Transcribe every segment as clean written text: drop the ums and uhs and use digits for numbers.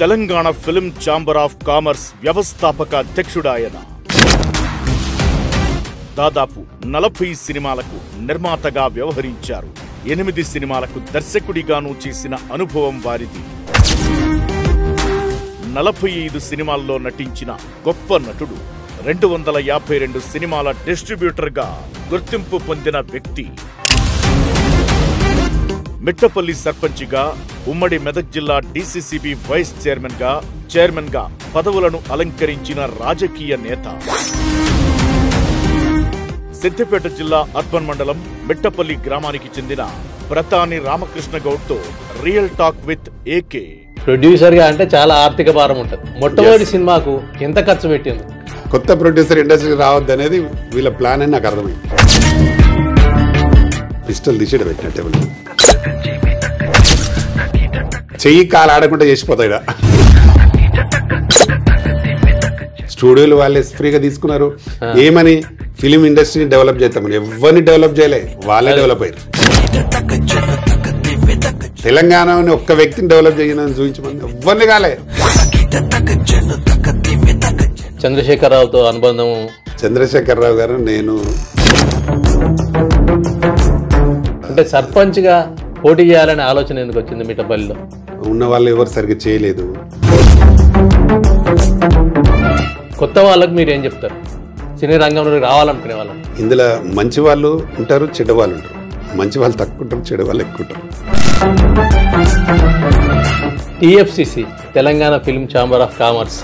Telangana film chamber of commerce వ్యవస్థాపక అధ్యక్షుడాయన. దాదాపు 40 సినిమాలకు నిర్మాతగా వ్యవహరించారు. 8 సినిమాలకు దర్శకుడిగాను చేసిన అనుభవం వారిది. 45 సినిమాల్లో నటించిన గొప్ప నటుడు. 252 సినిమాల డిస్ట్రిబ్యూటర్గా గుర్తింపు పొందిన వ్యక్తి. మిట్టపల్లి సర్పంచిగా, ఉమ్మడి మెదక్ జిల్లా డీసీసీబీ వైస్ చైర్మన్ గా పదవులను అలంకరించిన రాజకీయ నేత. సిద్దిపేట జిల్లా అర్బన్ మండలం మిట్టపల్లి గ్రామానికి చెందిన ప్రతాని రామకృష్ణ గౌడ్తో real talk with AK. Producer గా అంటే చాలా ఆర్థిక భారం ఉంటుంది. మొట్టమొదటి సినిమాకు ఎంత ఖర్చు పెట్టింది? కొత్త ప్రొడ్యూసర్ ఇండస్ట్రీ రావద్దు అనేది వీళ్ళ ప్లాన్ అని నాకు అర్థమైంది. పిస్టల్ తీసేట పెట్టినట్టే చెయ్యి కాలు ఆడకుండా చేసిపోతాయి. స్టూడియోలు వాళ్ళే ఫ్రీగా తీసుకున్నారు. ఏమని ఫిలిం ఇండస్ట్రీని డెవలప్ చేస్తామని. ఎవరిని డెవలప్ చేయలే, వాళ్ళే డెవలప్ అయ్యారు. తెలంగాణని ఒక్క వ్యక్తిని డెవలప్ చేయని చూపించమని ఎవరిని కాలే. చంద్రశేఖరరావుతో అనుబంధం. చంద్రశేఖరరావు గారు నేను అంటే సర్పంచ్ గా పోటీ చేయాలనే ఆలోచన ఎందుకు వచ్చింది? మిట్టపల్లిలో ఉన్న వాళ్ళు ఎవరు సరిగ్గా చేయలేదు. కొత్త వాళ్ళకి మీరు ఏం చెప్తారు? సినీ రంగంలోకి రావాలనుకునే వాళ్ళని. ఇందులో మంచి వాళ్ళు ఉంటారు, చెడ్డ వాళ్ళు ఉంటారు. మంచి వాళ్ళు తక్కువ ఉంటారు, చెడ్డ వాళ్ళు ఎక్కువ ఉంటారు. TFCC Telangana film chamber of commerce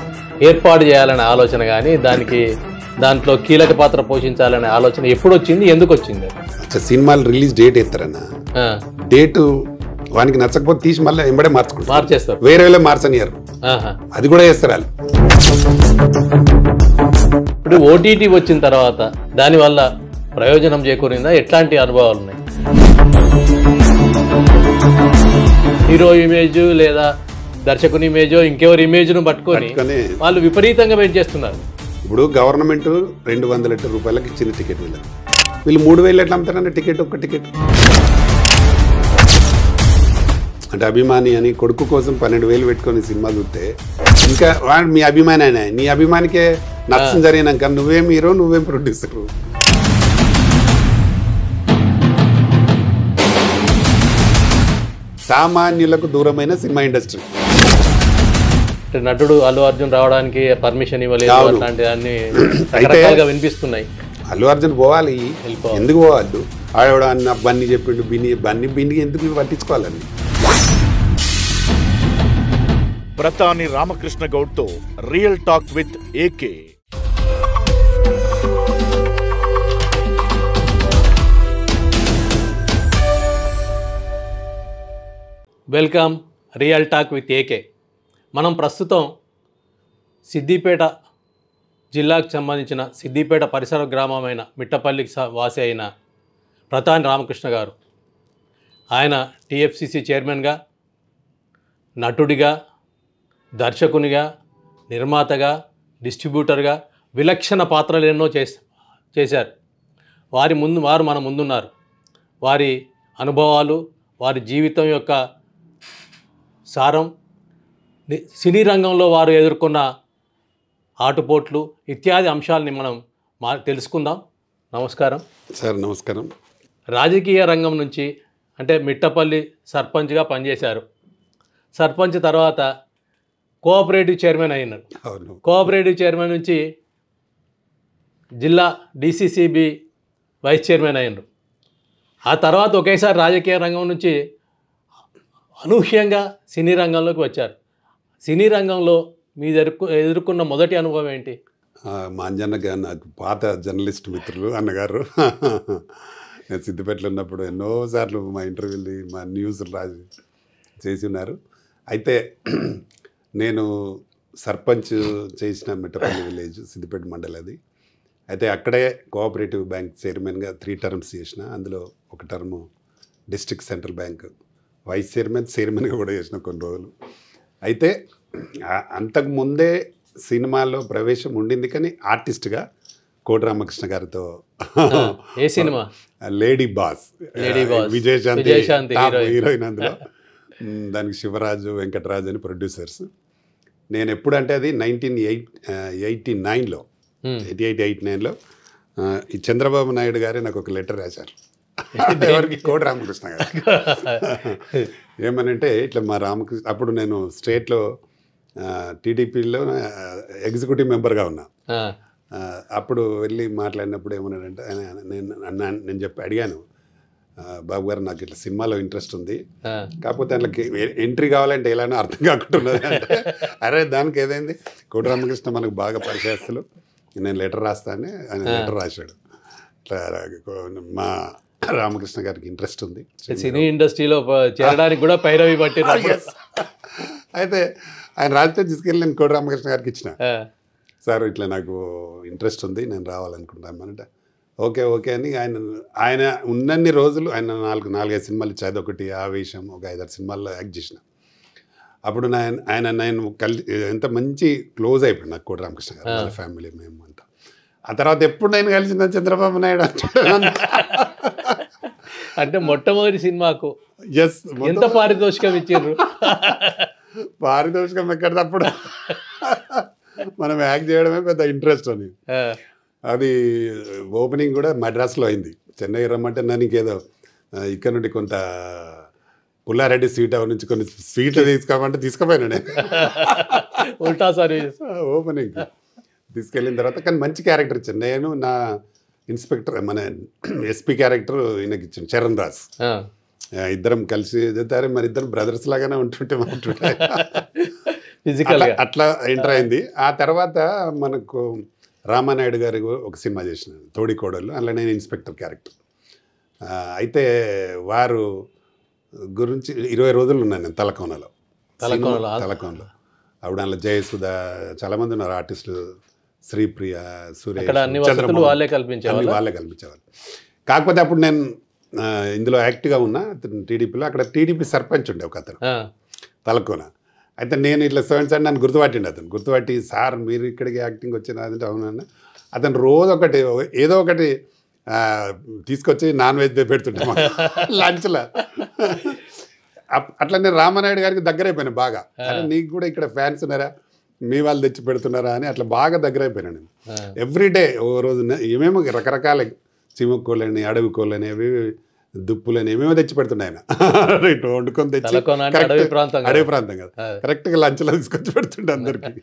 ఏర్పాటు చేయాలనే ఆలోచన కానీ దాంట్లో కీలక పాత్ర పోషించాలనే ఆలోచన ఎప్పుడు వచ్చింది, ఎందుకు వచ్చింది? సినిమాలు రిలీజ్ డేట్ ఎత్తారన్న, డేటు వానికి నచ్చకపోతే తీసి మళ్ళీ ఎంబడే మార్చేస్తారు. వేరే వేళ మార్చనియారు, అది కూడా చేస్తారు వాళ్ళు. ఇప్పుడు ఓటీటీ వచ్చిన తర్వాత దానివల్ల ప్రయోజనం చేకూరిందా? ఎట్లాంటి అనుభవాలు ఉన్నాయి? హీరో ఇమేజ్ లేదా దర్శకుని ఇమేజో ఇంకెవరి ఇమేజ్ను పట్టుకొని వాళ్ళు విపరీతంగా పెంచేస్తున్నారు. ఇప్పుడు గవర్నమెంట్ 200 రూపాయలకి ఇచ్చింది టికెట్ వీళ్ళు 3000 ఎట్లా అమ్ముతారన్న టికెట్, ఒక్క టికెట్. అంటే అభిమాని అని కొడుకు కోసం 12,000 పెట్టుకొని సినిమా చూస్తే ఇంకా వాడు మీ అభిమాని అయినా నీ అభిమానికే నష్టం జరిగినాక నువ్వేం హీరో, నువ్వేం ప్రొడ్యూసర్. సామాన్యులకు దూరమైన సినిమా ఇండస్ట్రీ. నటుడు అల్లు అర్జున్ రావడానికి పర్మిషన్ ఇవ్వలేదు, అట్లాంటివన్నీ రకరకాలుగా వినిపిస్తున్నాయి. అల్లు అర్జున్ పోవాలి, ఎందుకు పోవద్దు? ఆడవాడు అన్న బన్నీ చెప్పిండు, బిన్ని ఎందుకు పట్టించుకోవాలని. ప్రతాని రామకృష్ణ గౌడ్తో real talk with AK. Welcome real talk with AK. మనం ప్రస్తుతం సిద్దిపేట జిల్లాకు సంబంధించిన సిద్దిపేట పరిసర గ్రామమైన మిట్టపల్లికి వాసి అయిన ప్రతాని రామకృష్ణ గారు. ఆయన టీఎఫ్సిసి చైర్మన్గా, నటుడిగా, దర్శకునిగా, నిర్మాతగా, డిస్ట్రిబ్యూటర్గా విలక్షణ పాత్రలు ఎన్నో చేశారు. వారు మన ముందున్నారు. వారి అనుభవాలు, వారి జీవితం యొక్క సారం, సినీ రంగంలో వారు ఎదుర్కొన్న ఆటుపోట్లు ఇత్యాది అంశాలని మనం తెలుసుకుందాం. నమస్కారం సార్. నమస్కారం. రాజకీయ రంగం నుంచి అంటే మిట్టపల్లి సర్పంచ్గా పనిచేశారు. సర్పంచ్ తర్వాత కోఆపరేటివ్ చైర్మన్ అయినారు. కోఆపరేటివ్ చైర్మన్ నుంచి జిల్లా డీసీసీబీ వైస్ చైర్మన్ అయినారు. ఆ తర్వాత ఒకేసారి రాజకీయ రంగం నుంచి అనూహ్యంగా సినీ రంగంలోకి వచ్చారు. సినీ రంగంలో మీరు ఎదుర్కొన్న మొదటి అనుభవం ఏంటి? మా అంజన్నగా నాకు పాత జర్నలిస్ట్ మిత్రులు అన్నగారు నేను సిద్దిపేటలో ఉన్నప్పుడు ఎన్నోసార్లు మా ఇంటర్వ్యూలు, మా న్యూస్లు రాసి చేసి ఉన్నారు. అయితే నేను సర్పంచ్ చేసిన మిట్టపల్లి విలేజ్ సిద్దిపేట మండలి అది. అయితే అక్కడే కోఆపరేటివ్ బ్యాంక్ చైర్మన్గా 3 టర్మ్స్ చేసిన. అందులో ఒక term district central bank vice చైర్మన్గా కూడా చేసిన కొన్ని రోజులు. అయితే అంతకుముందే సినిమాలో ప్రవేశం ఉండింది, కానీ ఆర్టిస్ట్గా కోటి రామకృష్ణ గారితో ఏ cinema? Lady boss, Vijayashanti heroine. అందులో దానికి శివరాజు, వెంకటరాజు అని ప్రొడ్యూసర్స్. నేను ఎప్పుడంటే అది 1989లో 88-89లో ఈ చంద్రబాబు నాయుడు గారే నాకు ఒక లెటర్ రాశారు. ఎవరికి? కోటి రామకృష్ణ గారు. ఏమనంటే ఇట్లా మా రామకృష్ణ, అప్పుడు నేను స్టేట్లో టీడీపీలో ఎగ్జిక్యూటివ్ మెంబర్గా ఉన్నా. అప్పుడు వెళ్ళి మాట్లాడినప్పుడు ఏమన్నాడంటే నేను అడిగాను, బాబు గారు నాకు ఇట్లా సినిమాలో ఇంట్రెస్ట్ ఉంది, కాకపోతే అందులోకి ఎంట్రీ కావాలంటే ఎలానో అర్థం కాకుంటున్నది అంటే, అరే దానికి ఏదైంది, కోటి రామకృష్ణ మనకు బాగా పరిచయస్తులు, నేను లెటర్ రాస్తానే ఆయన లెటర్ రాశాడు. ఇట్లా మా రామకృష్ణ గారికి ఇంట్రెస్ట్ ఉంది సినీ ఇండస్ట్రీలో చేరడానికి కూడా పైరవి పట్టి. అయితే ఆయన రాస్తే తీసుకెళ్ళి నేను కోటి రామకృష్ణ గారికి ఇచ్చిన, సార్ ఇట్లా నాకు ఇంట్రెస్ట్ ఉంది, నేను రావాలనుకుంటాను అంటే, ఓకే ఓకే అని ఆయన ఉన్నన్ని రోజులు ఆయన 4-5 సినిమాలు ఇచ్చేది. ఒకటి ఆవేశం, ఒక 5-6 సినిమాల్లో యాక్ట్ చేసిన. అప్పుడు నేను ఎంత మంచి క్లోజ్ అయిపోయింది నాకు కోటి రామకృష్ణ గారు, వాళ్ళ ఫ్యామిలీ మేము అంతా. ఆ తర్వాత ఎప్పుడు నేను కలిసిన చంద్రబాబు నాయుడు అంటే మొట్టమొదటి సినిమాకు ఎస్ ఎంత పారితోషికం ఇచ్చారు? పారితోషికం ఎక్కడప్పుడు మనం యాక్ట్ చేయడమే పెద్ద ఇంట్రెస్ట్ అని. అది ఓపెనింగ్ కూడా మద్రాసులో అయింది. చెన్నై రమ్మంటే నన్ను ఇంకేదో ఇక్కడ నుండి కొంత పుల్లారెడ్డి స్వీట్ అవర్ నుంచి కొన్ని స్వీట్లు తీసుకోమంటే తీసుకుపోయాను నేను. ఉల్టా సర్వీస్ ఓపెనింగ్ తీసుకెళ్ళిన తర్వాత కానీ మంచి క్యారెక్టర్ ఇచ్చాను నేను. నా ఇన్స్పెక్టర్ మన ఎస్పీ క్యారెక్టర్ ఈయనకి ఇచ్చాను, చరణ్ రాజ్. ఇద్దరం కలిసి ఎదుగుతారు, మరి ఇద్దరం బ్రదర్స్ లాగానే ఉంటుంటే అట్లా ఎంటర్ అయింది. ఆ తర్వాత మనకు రామానాయుడు గారి ఒక సినిమా చేసినాను, తోడికోడళ్ళు. అందులో నేను ఇన్స్పెక్టర్ క్యారెక్టర్. అయితే వారు గురించి 20 రోజులు ఉన్నాను నేను తలకోనలో. అప్పుడు అందులో జయసుధ చాలామంది ఉన్నారు ఆర్టిస్టులు, శ్రీప్రియ, సురేష్, చంద్రబాబు వాళ్ళే కల్పించేవాళ్ళు. కాకపోతే అప్పుడు నేను ఇందులో యాక్టివ్గా ఉన్నా టీడీపీలో. అక్కడ టీడీపీ సర్పంచ్ ఉండే ఒక అతను తలకోన. అయితే నేను ఇట్లా సెవెన్ సార్ నన్ను గుర్తుపట్టి సార్ మీరు ఇక్కడికి యాక్టింగ్ వచ్చిన అదంటే అవునన్నా. అతను రోజు ఒకటి ఏదో ఒకటి తీసుకొచ్చి నాన్ వెజ్ పెడుతుంటే లంచ్లో. అట్లా నేను రామానాయుడు గారికి దగ్గర అయిపోయాను బాగా. అరే నీకు కూడా ఇక్కడ ఫ్యాన్స్ ఉన్నారా, మీ వాళ్ళు తెచ్చి పెడుతున్నారా అని అట్లా బాగా దగ్గర అయిపోయాను నేను. ఎవ్రీడే ఓ రోజు ఏమేమో రకరకాల చిముక్కోళ్ళని, అడవి కోళ్ళని, అవి దుప్పులని ఏమేమో తెచ్చి పెడుతున్నాయి ఆయన. ఇటు వండుకొని తెచ్చి అడవి ప్రాంతం కదా, కరెక్ట్గా లంచ్లో తీసుకొచ్చి పెడుతుండే అందరికీ.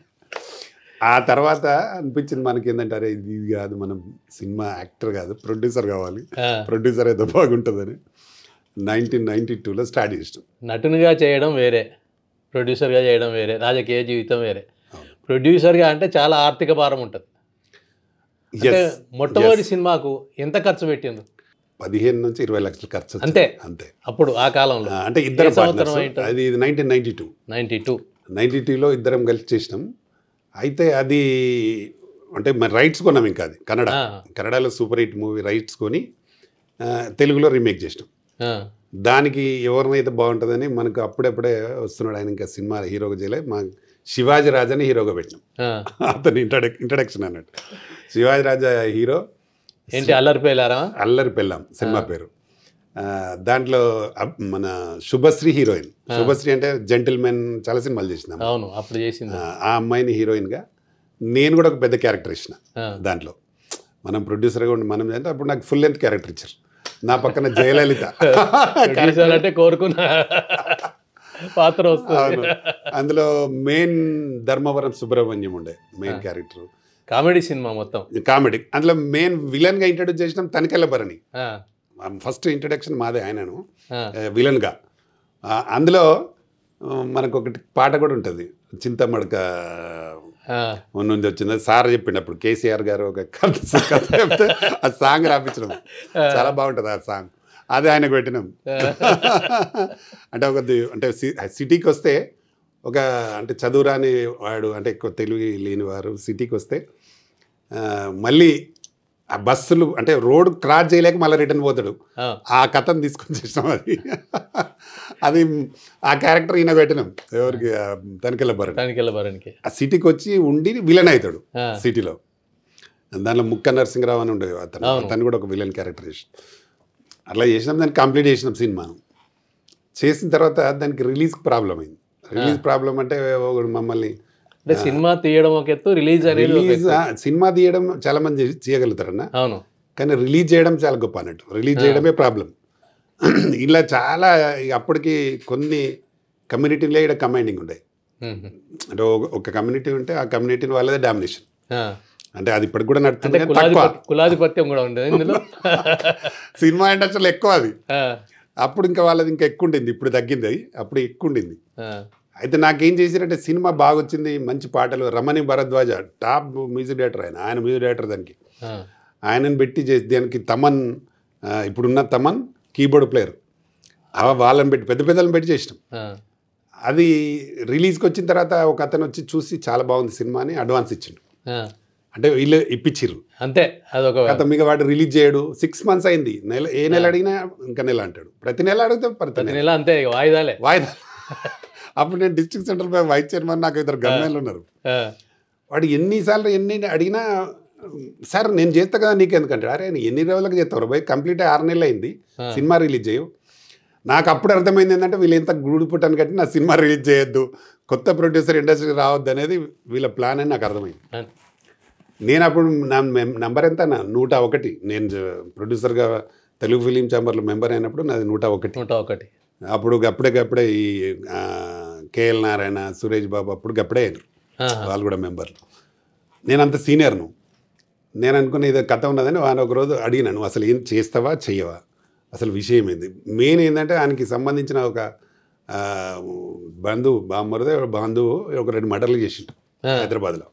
ఆ తర్వాత అనిపించింది మనకి ఏంటంటే అరే ఇది కాదు, మనం సినిమా యాక్టర్ కాదు ప్రొడ్యూసర్ కావాలి, ప్రొడ్యూసర్ అయితే బాగుంటుందని 1992లో స్టార్ట్ చేసినాం. నటునిగా చేయడం వేరే, ప్రొడ్యూసర్గా చేయడం వేరే, రాజకీయ జీవితం వేరే. ప్రొడ్యూసర్గా అంటే చాలా ఆర్థిక భారం ఉంటుంది. మొట్టమొదటి సినిమాకు ఎంత ఖర్చు పెట్టింది? 15 నుంచి 20 లక్షలు ఖర్చు. అంతే అప్పుడు ఆ కాలంలో. అంటే ఇద్దరు అది 1992లో ఇద్దరం కలిసి చేసినాం. అయితే అది అంటే మరి రైట్స్ కొన్నాం, ఇంకా అది కన్నడలో సూపర్ హిట్ మూవీ రైట్స్ కొని తెలుగులో రీమేక్ చేసినాం. దానికి ఎవరినైతే బాగుంటుందని మనకు అప్పుడప్పుడే వస్తున్నాడు ఆయన, ఇంకా సినిమా హీరోగా చేయలే, మా శివాజీ రాజాని హీరోగా పెట్టినాం. అతని ఇంట్రడక్షన్ అన్నట్టు. శివాజీ రాజా హీరో. ఏంటి అల్లరి పెళ్ళాం సినిమా పేరు. దాంట్లో మన శుభశ్రీ హీరోయిన్. శుభశ్రీ అంటే జెంటిల్మెన్ చాలా సినిమాలు చేసినాం. అవును అప్పుడు చేసింది. ఆ అమ్మాయిని హీరోయిన్గా, నేను కూడా ఒక పెద్ద క్యారెక్టర్ ఇచ్చిన దాంట్లో. మనం ప్రొడ్యూసర్గా ఉండి మనం అంటే అప్పుడు నాకు ఫుల్ లెంత్ క్యారెక్టర్ ఇచ్చారు. నా పక్కన జయలలిత అంటే కోరుకున్న పాత్ర వస్తుంది. అందులో మెయిన్ ధర్మవరం సుబ్రహ్మణ్యం ఉండే మెయిన్ క్యారెక్టర్. కామెడీ సినిమా మొత్తం కామెడీ. అందులో మెయిన్ విలన్గా ఇంట్రడ్యూస్ చేసినాం తనికెళ్ళ భరణి. ఫస్ట్ ఇంట్రడక్షన్ మాదే ఆయనను విలన్గా. అందులో మనకు ఒకటి పాట కూడా ఉంటుంది, చింతమడక నుండి వచ్చింది. సార్ చెప్పినప్పుడు కేసీఆర్ గారు ఒక కథ చెప్తే ఆ సాంగ్ రాపించడం చాలా బాగుంటుంది. ఆ సాంగ్ అదే ఆయనకు పెట్టినాం. అంటే అంటే సిటీకి వస్తే ఒక అంటే చదువురాని వాడు, అంటే ఎక్కువ తెలుగు లేని వారు సిటీకి వస్తే మళ్ళీ ఆ బస్సులు అంటే రోడ్ క్రాస్ చేయలేక మళ్ళీ రిటర్న్ పోతాడు. ఆ కథను తీసుకొని చేసినాం. అది ఆ క్యారెక్టర్ ఈయన పెట్టినాం. ఎవరికి? తనికెళ్ళ భరణికి. ఆ సిటీకి వచ్చి ఉండి విలన్ అవుతాడు సిటీలో. దానిలో ముక్క నరసింహరావు అని ఉండేది అతను కూడా ఒక విలన్ క్యారెక్టర్ చేసి అట్లా చేసినాం. దాన్ని కంప్లీట్ చేసినాం సినిమాను. చేసిన తర్వాత దానికి రిలీజ్ ప్రాబ్లం అయింది. రిలీజ్ ప్రాబ్లం అంటే మమ్మల్ని అంటే సినిమా తీయడం ఒక ఎత్తు, రిలీజ్ అనేది ఒక రిలీజ్ ఎత్తు. సినిమా తీయడం చాలా మంది చేయగలుగుతారన్న, అవును. కానీ రిలీజ్ చేయడం చాలా గొప్ప అన్నట్టు. రిలీజ్ చేయడమే ప్రాబ్లం. ఇలా చాలా అప్పటికి కొన్ని కమ్యూనిటీలో ఇక్కడ కమాండింగ్ ఉంటాయి. అంటే ఒక కమ్యూనిటీ ఉంటే ఆ కమ్యూనిటీ వాళ్ళదే డామినేషన్. అంటే అది ఇప్పటికి కూడా నడుస్తుంది, కానీ తక్కువ. కులాధిపత్యం కూడా ఉండదు ఇందులో. సినిమా ఇండస్ట్రీలో ఎక్కువ అది. అప్పుడు ఇంకా వాళ్ళది ఇంకా ఎక్కువ ఉండింది, ఇప్పుడు తగ్గింది. అది అప్పుడు ఎక్కువ ఉండింది. అయితే నాకేం చేశారంటే సినిమా బాగా వచ్చింది, మంచి పాటలు. రమణి భరద్వాజ టాప్ మ్యూజిక్ డైరెక్టర్, ఆయన మ్యూజిక్ డైరెక్టర్. దానికి ఆయనను పెట్టి చేసి, దానికి తమన్, ఇప్పుడున్న తమన్ కీబోర్డ్ ప్లేయర్, వాళ్ళని పెట్టి పెద్ద పెద్దలను పెట్టి చేసినాం. అది రిలీజ్కి వచ్చిన తర్వాత ఒక అతను వచ్చి చూసి చాలా బాగుంది సినిమా అని అడ్వాన్స్ ఇచ్చిండు. అంటే వీళ్ళు ఇప్పించిర్రు అంతే. అదొక అతను మీకు వాడు రిలీజ్ చేయడు. 6 months అయింది. ఏ నెల అడిగినా ఇంకా నెల అంటాడు. ప్రతి నెల అడిగితే ప్రతి నెల అంతే, వాయిదాలే వాయిదా. అప్పుడు నేను డిస్ట్రిక్ట్ సెంటర్ వైస్ చైర్మన్, నాకు 2 గన్మెన్లు ఉన్నారు. వాడు ఎన్నిసార్లు ఎన్ని అడిగినా సార్ నేను చేస్తా కదా నీకు ఎందుకంటే, అరే ఎన్ని రోజులకు చేస్తావు బై, కంప్లీట్ 6 నెలలు అయింది సినిమా రిలీజ్ చేయవు. నాకు అప్పుడు అర్థమైంది ఏంటంటే వీళ్ళు ఎంత గుడి పుట్టాను కట్టి నా సినిమా రిలీజ్ చేయొద్దు, కొత్త ప్రొడ్యూసర్ ఇండస్ట్రీకి రావద్దు అనేది వీళ్ళ ప్లాన్ అని నాకు అర్థమైంది. నేను అప్పుడు నా నంబర్ ఎంత, 101. నేను ప్రొడ్యూసర్గా తెలుగు ఫిలిం ఛాంబర్లో మెంబర్ అయినప్పుడు నాది 101. అప్పుడు అప్పుడే ఈ కేఎల్ నారాయణ, సురేష్ బాబు అప్పుడు అప్పుడే అయినారు, వాళ్ళు కూడా మెంబర్లు. నేను అంత సీనియర్ను. నేను అనుకున్న ఇది కథ ఉన్నదని ఆయన ఒకరోజు అడిగినాను, అసలు ఏం చేస్తావా చెయ్యవా, అసలు విషయం ఏంది. మెయిన్ ఏంటంటే ఆయనకి సంబంధించిన ఒక బంధువు ఒక 2 మర్డర్లు చేసిండు హైదరాబాద్లో.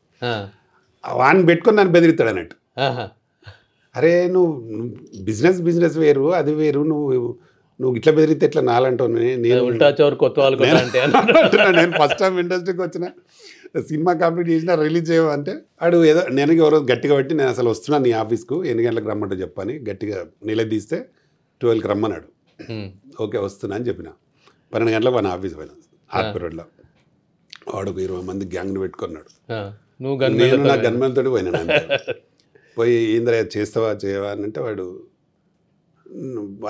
వాడిని పెట్టుకొని నన్ను బెదిరిస్తాడు అన్నట్టు. అరే నువ్వు బిజినెస్ వేరు, అది వేరు, నువ్వు ఇట్లా బెదిరితే ఎట్లా నాలంటావు. నేను ఫస్ట్ టైం ఇండస్ట్రీకి వచ్చిన, సినిమా కంప్లీట్ చేసినా రిలీజ్ చేయమంటే వాడు ఏదో నేను ఎవరో గట్టిగా పెట్టి, నేను అసలు వస్తున్నాను నీ ఆఫీస్కు, ఎన్ని గంటలకు రమ్మంటే చెప్పని గట్టిగా నిలదీస్తే 12కి రమ్మన్నాడు. ఓకే వస్తున్నా అని చెప్పిన. 12 గంటలకు మన ఆఫీస్ పోయినా ఆర్పి రోడ్లో. వాడు ఒక 20 మంది గ్యాంగ్ని పెట్టుకున్నాడు. నేను నా గన్మెన్ తోటి పోయినాను. పోయి ఏంద్ర చేస్తావా చేయవా అని అంటే వాడు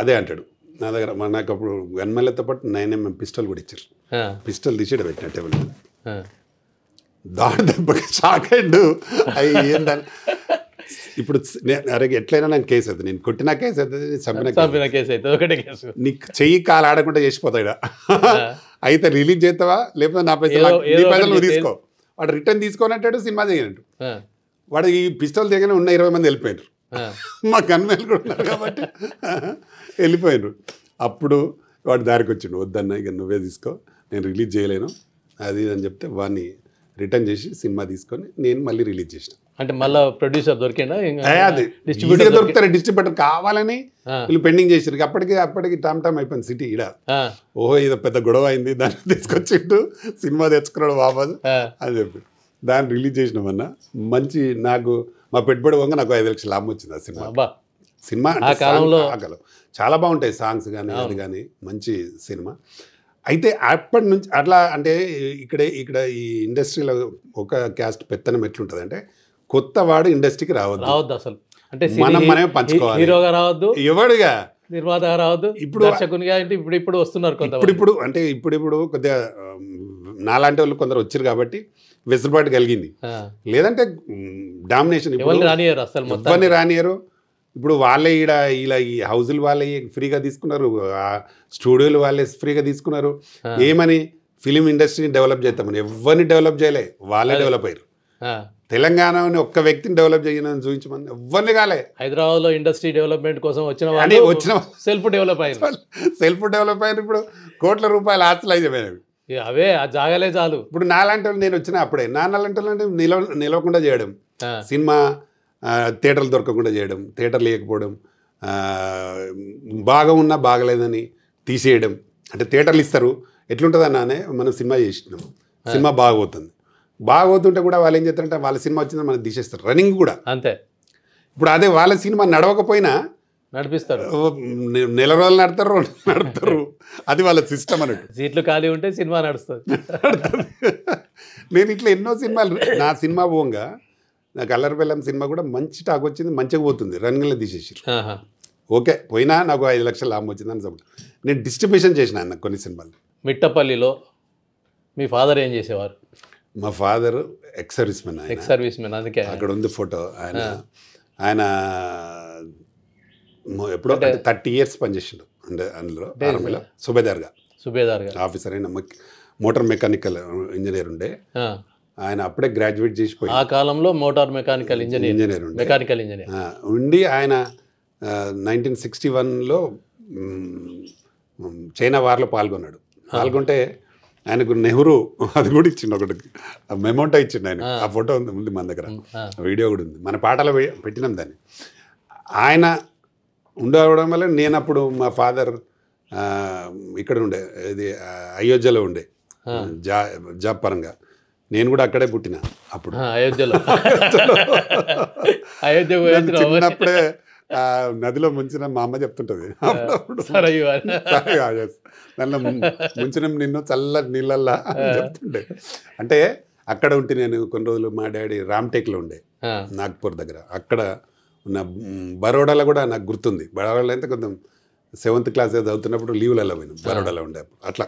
అదే అంటాడు నా దగ్గర. నాకు అప్పుడు గన్మెన్లతో పాటు 9mm పిస్టల్ కూడా ఇచ్చారు. పిస్టల్ తీసి పెట్టిన టేబుల్ మీద. దాడి దెబ్బకి షాక్ అయ్యాడు. అవి ఏందని ఇప్పుడు అరే ఎట్లయినా నేను కేసు అవుతుంది, నేను కొట్టిన కేసు అవుతుంది, చంపిన కేసు అవుతుంది, ఒకటే కేసు. నీకు చెయ్యి కాలు ఆడకుండా చేసిపోతాడు. అయితే రిలీజ్ చేస్తావా లేకపోతే నా పైసలు నువ్వు తీసుకో. వాడు రిటర్న్ తీసుకోనంటాడు, సినిమా చేయనట్టు. వాడు ఈ పిస్టల్ దిగనే ఉన్న 20 మంది వెళ్ళిపోయారు. మా గన్మెన్లు కూడా ఉన్నారు కాబట్టి వెళ్ళిపోయారు. అప్పుడు వాడు దారికి వచ్చిండు, వద్దన్న ఇక నువ్వే తీసుకో, నేను రిలీజ్ చేయలేను అది అని చెప్తే వాడిని రిటర్న్ చేసి సినిమా తీసుకొని నేను మళ్ళీ రిలీజ్ చేసిన. అంటే మళ్ళీ ప్రొడ్యూసర్ దొరికిందా? అది దొరుకుతారు, డిస్ట్రిబ్యూటర్ కావాలని వీళ్ళు పెండింగ్ చేసారు. అప్పటికి టామ్ అయిపోయింది సిటీ ఈడ. ఓహో ఇది పెద్ద గొడవ అయింది, దాన్ని తీసుకొచ్చిండు, సినిమా తెచ్చుకున్నాడు వాపస్ అని చెప్పి దాన్ని రిలీజ్ చేసినామన్నా. మంచి నాకు మా పెట్టుబడి పోగా నాకు 5 లక్షల లాభం వచ్చింది ఆ సినిమా. ఆ కాలంలో చాలా బాగుంటాయి సాంగ్స్ కానీ అది కానీ, మంచి సినిమా. అయితే అప్పటి నుంచి అట్లా అంటే ఇక్కడ ఈ ఇండస్ట్రీలో ఒక క్యాస్ట్ పెత్తనం ఎట్లుంటుంది అంటే, కొత్త వాడు ఇండస్ట్రీకి రావద్దు అసలు. అంటే మనమే పంచుకోవాలి. హీరోగా రావద్దు, ఎవడుగా నిర్మాతగా రావద్దు, ఇప్పుడు దర్శకునిగా. అంటే ఇప్పుడు వస్తున్నారు ఇప్పుడు అంటే ఇప్పుడు కొద్దిగా నాలాంటి వాళ్ళు కొందరు వచ్చారు కాబట్టి వెసులుబాటు కలిగింది. లేదంటే డామినేషన్ ఇవన్నీ రానియరు. ఇప్పుడు వాళ్ళే ఇలా ఈ హౌజులు వాళ్ళే ఫ్రీగా తీసుకున్నారు, స్టూడియోలు వాళ్ళే ఫ్రీగా తీసుకున్నారు. ఏమని ఫిలిం ఇండస్ట్రీని డెవలప్ చేస్తామని ఎవరిని డెవలప్ చేయలే, వాళ్ళే డెవలప్ అయ్యారు. తెలంగాణని ఒక్క వ్యక్తిని డెవలప్ చేయని చూపించమని ఎవరిని కాలే. హైదరాబాద్లో ఇండస్ట్రీ డెవలప్మెంట్ కోసం వచ్చిన సెల్ఫ్ డెవలప్ అయ్యారు. ఇప్పుడు కోట్ల రూపాయల ఆస్తులు అయిపోయినవి. అవే ఆ జాగాలే చాలు. ఇప్పుడు నాలాంటి వాళ్ళు నేను వచ్చిన అప్పుడే నాలాంటి వాళ్ళు అంటే నిలవకుండా చేయడం, సినిమా థియేటర్లు దొరకకుండా చేయడం, థియేటర్లు లేకపోవడం, బాగా ఉన్నా బాగలేదని తీసేయడం. అంటే థియేటర్లు ఇస్తారు ఎట్లుంటుంది అన్నానే మనం సినిమా చేసినాం, సినిమా బాగోతుంటే కూడా వాళ్ళు ఏం చేస్తారంటే వాళ్ళ సినిమా వచ్చిందని మనం తీసేస్తారు, రన్నింగ్ కూడా అంతే. ఇప్పుడు అదే వాళ్ళ సినిమా నడవకపోయినా నడిపిస్తారు, నెల రోజులు నడతారు. అది వాళ్ళ సిస్టమ్ అన్నట్టు. సీట్లు ఖాళీ ఉంటే సినిమా నడుస్తుంది. నేను ఇట్లా ఎన్నో సినిమాలు, నా సినిమా పోగా నాకు అల్లరి బెల్లం సినిమా కూడా మంచి టాక్ వచ్చింది, మంచిగా పోతుంది, రన్నింగ్లో తీసేసారు. ఓకే పోయినా నాకు 5 లక్షల లాభం వచ్చిందని చెప్పి నేను డిస్ట్రిబ్యూషన్ చేసిన అన్న కొన్ని సినిమాలు. మిట్టపల్లిలో మీ ఫాదర్ ఏం చేసేవారు? మా father ex service men, ex service men, అందుకే అక్కడ ఉంది ఫోటో. ఆయన ఎప్పుడో 30 years పనిచేసిండు అంటే అందులో ఆర్మీలో సుబేదార్గా ఆఫీసర్ అయిన మోటార్ మెకానికల్ ఇంజనీర్ ఉండే. ఆయన అప్పుడే గ్రాడ్యుయేట్ చేసిపోయి ఆ కాలంలో మోటార్ మెకానికల్ ఇంజనీర్ ఉండి ఆయన 1961లో చైనా వార్లో పాల్గొంటే ఆయనకు నెహ్రూ అది కూడా ఇచ్చిండు, ఒకటి మెమోంటో ఇచ్చిండు ఆయన. ఆ ఫోటో ఉంది మన దగ్గర, వీడియో కూడా ఉంది, మన పాటలో పెట్టినాం దాన్ని. ఆయన ఉండవడం వల్ల నేను అప్పుడు మా ఫాదర్ ఇక్కడ ఉండే, ఇది అయోధ్యలో ఉండే జాబ్ పరంగా, నేను కూడా అక్కడే పుట్టిన అప్పుడు అయోధ్యలో. చిన్నప్పుడే నదిలో ముంచిన మా అమ్మ చెప్తుంటది, దానిలో ముంచిన నిన్ను చల్ల నీళ్ళల్లా చెప్తుండే. అంటే అక్కడ ఉంటే నేను కొన్ని రోజులు మా డాడీ రామ్టేక్లో ఉండే, నాగ్పూర్ దగ్గర. అక్కడ ఉన్న బరోడాలో కూడా నాకు గుర్తుంది. బరోడాలో అయితే కొంచెం 7th class చదువుతున్నప్పుడు లీవ్లలో పోయినాం, బరోడాలో ఉండే. అట్లా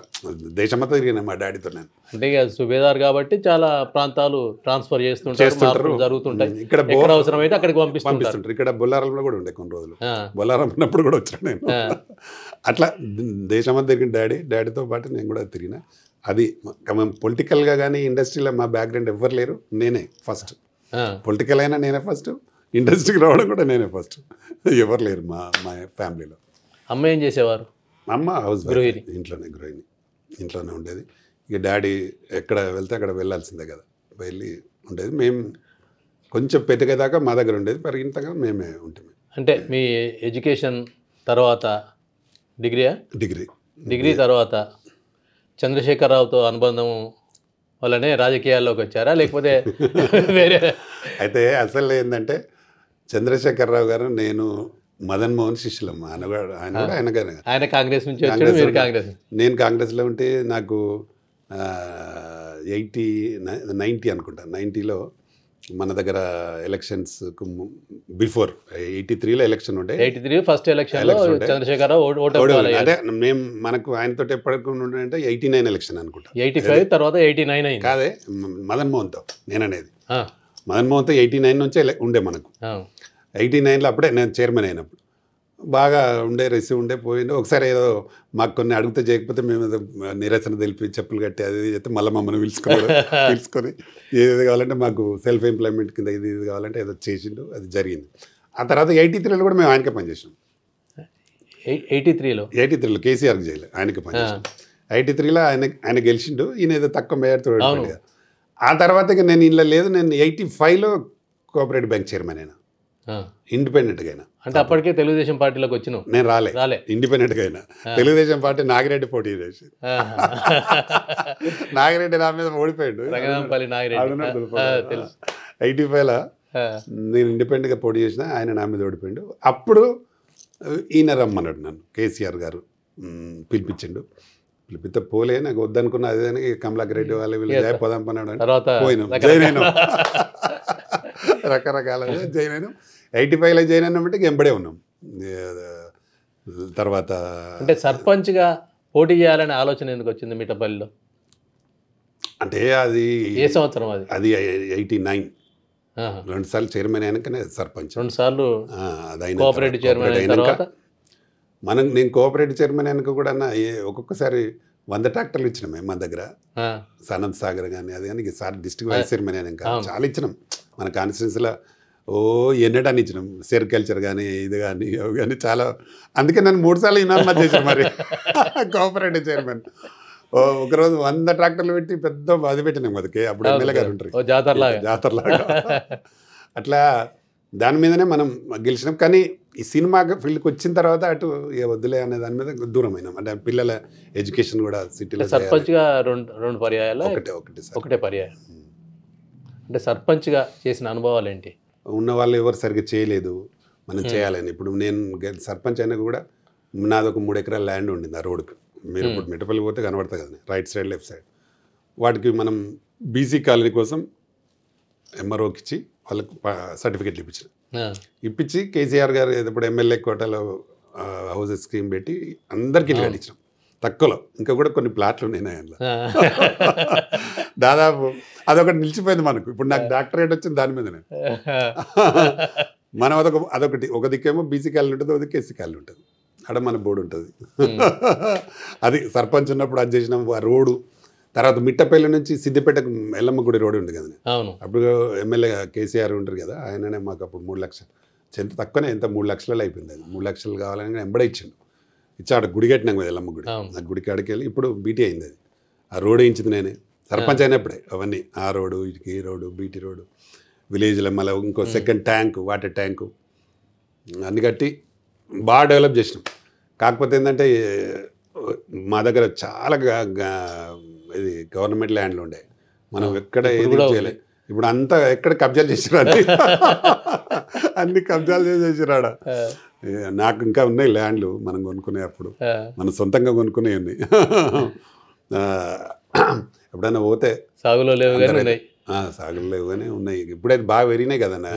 దేశమంతా తిరిగినా మా డాడీతో నేను. అంటే ఇక సుబేదార్ కాబట్టి చాలా ప్రాంతాలు ట్రాన్స్ఫర్ చేస్తుంటారు, జరుగుతుంటాయి. ఇక్కడ అవసరమైతే అక్కడికి పంపిస్తుంటారు. ఇక్కడ బొల్లారంలో కూడా ఉండే కొన్ని రోజులు, బొల్లారం ఉన్నప్పుడు కూడా వచ్చాను నేను. అట్లా దేశమంతా తిరిగిన డాడీతో పాటు నేను కూడా తిరిగిన. అది పొలిటికల్గా కానీ ఇండస్ట్రీలో మా బ్యాక్గ్రౌండ్ ఎవ్వరు లేరు, నేనే ఫస్ట్. పొలిటికల్ అయినా నేనే ఫస్ట్, ఇండస్ట్రీకి రావడం కూడా నేనే ఫస్ట్. ఎవరు లేరు మా ఫ్యామిలీలో. అమ్మ ఏం చేసేవారు? అమ్మ హౌస్ వైఫ్, ఇంట్లోనే ఉండేది. ఇక డాడీ ఎక్కడ వెళ్తే అక్కడ వెళ్ళాల్సిందే కదా, వెళ్ళి ఉండేది. మేము కొంచెం పెద్దగేదాకా మా దగ్గర ఉండేది, పెరిగిన మేమే ఉంటాము. అంటే మీ ఎడ్యుకేషన్ తర్వాత డిగ్రీ తర్వాత చంద్రశేఖరరావుతో అనుబంధం వల్లనే రాజకీయాల్లోకి వచ్చారా, లేకపోతే వేరే? అయితే అసలు ఏంటంటే చంద్రశేఖరరావు గారు, నేను మదన్ మోహన్ శిష్యులం. ఆయన కాంగ్రెస్ నుంచి వచ్చాడు, కాంగ్రెస్. నేను కాంగ్రెస్లో ఉంటే నాకు 90 అనుకుంటా, 90లో మన దగ్గర ఎలక్షన్స్ బిఫోర్ 83లో ఎలక్షన్ ఉండే. 83 ఫస్ట్ ఎలక్షన్ చంద్రశేఖరరావు. అదే మేము మనకు ఆయనతో ఎప్పటికీ అంటే 89 ఎలక్షన్ అనుకుంటా. 85 తర్వాత 89 అయింది. కాదే, మదన్ మోహన్తో నేననేది. మదన్ మోహన్తో 89 నుంచే ఉండే మనకు. 89లో అప్పుడే నేను చైర్మన్ అయినప్పుడు బాగా ఉండే, రెసి ఉండే పోయిండే. ఒకసారి ఏదో మాకు కొన్ని అడిగితే చేయకపోతే మేము ఏదో నిరసన తెలిపి చెప్పులు కట్టి అది చెప్తే మళ్ళీ మమ్మల్ని పిలుచుకొని ఏది కావాలంటే మాకు సెల్ఫ్ ఎంప్లాయ్మెంట్ కింద ఇది కావాలంటే ఏదో చేసిండు, అది జరిగింది. ఆ తర్వాత 83లో కూడా మేము ఆయనకే పనిచేసాం. 83లో కేసీఆర్కి చేయలేదు, ఆయనకి పనిచేసాం. 83లో ఆయన గెలిచిండు, ఈయన ఏదో తక్కువ మేయర్తో. ఆ తర్వాత నేను ఇంట్లో లేదు, నేను 85లో కోఆపరేటివ్ బ్యాంక్ చైర్మన్ అయినా, ఇండిపెండెంట్గా అయినా. అంటే అప్పటికే తెలుగుదేశం పార్టీలోకి వచ్చినావు? నేను రాలే, ఇండిపెండెంట్గా అయినా. తెలుగుదేశం పార్టీ నాగిరెడ్డి పోటీ చేసి, నాగిరెడ్డి నా మీద ఓడిపోయాడు. 85లో నేను ఇండిపెండెంట్గా పోటీ చేసిన, ఆయన నా మీద ఓడిపోయాడు. అప్పుడు ఈయన రమ్మన్నాడు నన్ను, కేసీఆర్ గారు పిలిపించిండు. పిలిపితే పోలే, నాకు వద్దనుకున్నా. అదే కమలాకర్ రెడ్డి వాళ్ళు వీళ్ళు పోదాం పన్నాడు, పోయినాం, జైన్ అయినాం. రకరకాల జైన్ అయినాం. 85లో జైన్ అయినామంటే ఎంబడే ఉన్నాం. తర్వాత అంటే సర్పంచ్గా పోటీ చేయాలనే ఆలోచన ఎందుకు వచ్చింది మిట్టపల్లిలో? అంటే అది ఏ సంవత్సరం? అది 89. 2 సార్లు చైర్మన్ అయినాకనే సర్పంచ్. 2 సార్లు కోఆపరేటివ్ చైర్మన్ అయినాక నేను కోఆపరేటివ్ చైర్మన్ అయినాక కూడా ఒక్కొక్కసారి 100 ట్రాక్టర్లు ఇచ్చినాం మన దగ్గర. సనత్ సాగర్ కానీ అది కానీ, సార్ డిస్ట్రిక్ట్ వైస్ చైర్మన్ అయినాక చాలా ఇచ్చినాం మన కాన్స్టిట్యున్సీలో. ఎన్నడని ఇచ్చినాం, సెరికల్చర్ కానీ ఇది కానీ అవి కానీ చాలా. అందుకే నన్ను 3 సార్లు ఇనామా చేశాను మరి కోఆపరేటివ్ చైర్మన్. ఒకరోజు 100 ట్రాక్టర్లు పెట్టి పెద్ద అది పెట్టినాం కదకే, అప్పుడు ఎమ్మెల్యే గారు ఉంటారు, జాతరలాగా. అట్లా దాని మీదనే మనం గెలిచినాం. కానీ ఈ సినిమా ఫీల్డ్కి వచ్చిన తర్వాత అటు వద్దులే అనే దాని మీద దూరం అయినాం. అంటే పిల్లల ఎడ్యుకేషన్ కూడా సిటీలో. సర్పంచ్గా 2 పర్యాయాలు? ఒకటే పర్యాయం. అంటే సర్పంచ్గా చేసిన అనుభవాలు ఏంటి? ఉన్న వాళ్ళు ఎవరు సరిగ్గా చేయలేదు, మనం చేయాలని. ఇప్పుడు నేను సర్పంచ్ అయినా కూడా నాది ఒక 3 ఎకరాల ల్యాండ్ ఉండింది ఆ రోడ్డుకి. మీరు ఇప్పుడు మిట్టపల్లి పోతే కనబడుతుంది కదా, రైట్ సైడ్ లెఫ్ట్ సైడ్. వాటికి మనం బీసీ కాలనీ కోసం ఎంఆర్ఓకి ఇచ్చి వాళ్ళకు సర్టిఫికెట్లు ఇప్పించి కేసీఆర్ గారు ఇప్పుడు ఎమ్మెల్యే కోటాలో హౌసెస్ స్కీమ్ పెట్టి అందరికీ ఇల్లు కట్టించాం. తక్కువలో ఇంకా కూడా కొన్ని ప్లాట్లు ఉన్నాయి అందులో. దాదాపు అదొకటి నిలిచిపోయింది మనకు. ఇప్పుడు నాకు డాక్టరేట్ వచ్చింది దాని మీదనే. మనం అదొకటి ఒక దిక్కేమో బీసీ కాలనీ ఉంటుంది, ఒక దిక్కు ఎస్సీ కాలనీ ఉంటుంది. అక్కడ మన బోర్డు ఉంటుంది. అది సర్పంచ్ ఉన్నప్పుడు అది చేసిన రోడ్డు. తర్వాత మిట్టపల్లి నుంచి సిద్దిపేటకు ఎల్లమ్మ గుడి రోడ్డు ఉంది కదా, అప్పుడు ఎమ్మెల్యే కేసీఆర్ ఉంటారు కదా, ఆయననే మాకు అప్పుడు 3 లక్షలు ఎంత తక్కువనే, ఎంత 3 లక్షలలో అయిపోయింది. అది 3 లక్షలు కావాలని ఎంబడే ఇచ్చిండు. ఇచ్చాడు గుడి కట్టినాం కదా ఎల్లమ్మ గుడి, ఆ గుడికి అడికి వెళ్ళి ఇప్పుడు బీటీ అయింది. అది ఆ రోడ్ వేయించింది నేనే సర్పంచ్ అయినప్పుడే. అవన్నీ ఆ రోడ్డు, ఈ రోడ్డు, బీటీ రోడ్డు, విలేజ్లో మళ్ళీ ఇంకో సెకండ్ ట్యాంకు, వాటర్ ట్యాంకు అన్ని కట్టి బాగా డెవలప్ చేసినాం. కాకపోతే ఏంటంటే మా దగ్గర చాలా ఇది గవర్నమెంట్ ల్యాండ్లు ఉండే, మనం ఎక్కడ ఏది చేయలేదు. ఇప్పుడు అంతా ఎక్కడ కబ్జాలు చేసిరాడు, అన్ని కబ్జాలు చేసేసిరాడ. నాకు ఇంకా ఉన్నాయి ల్యాండ్లు మనం కొనుక్కునే, అప్పుడు మనం సొంతంగా కొనుక్కునే ఉన్నాయి. ఎప్పుడైనా పోతే సాగులో లేవు కానీ సాగులు లేవు కానీ ఉన్నాయి. ఇప్పుడైతే బాగా పెరిగినాయి కదన్నా,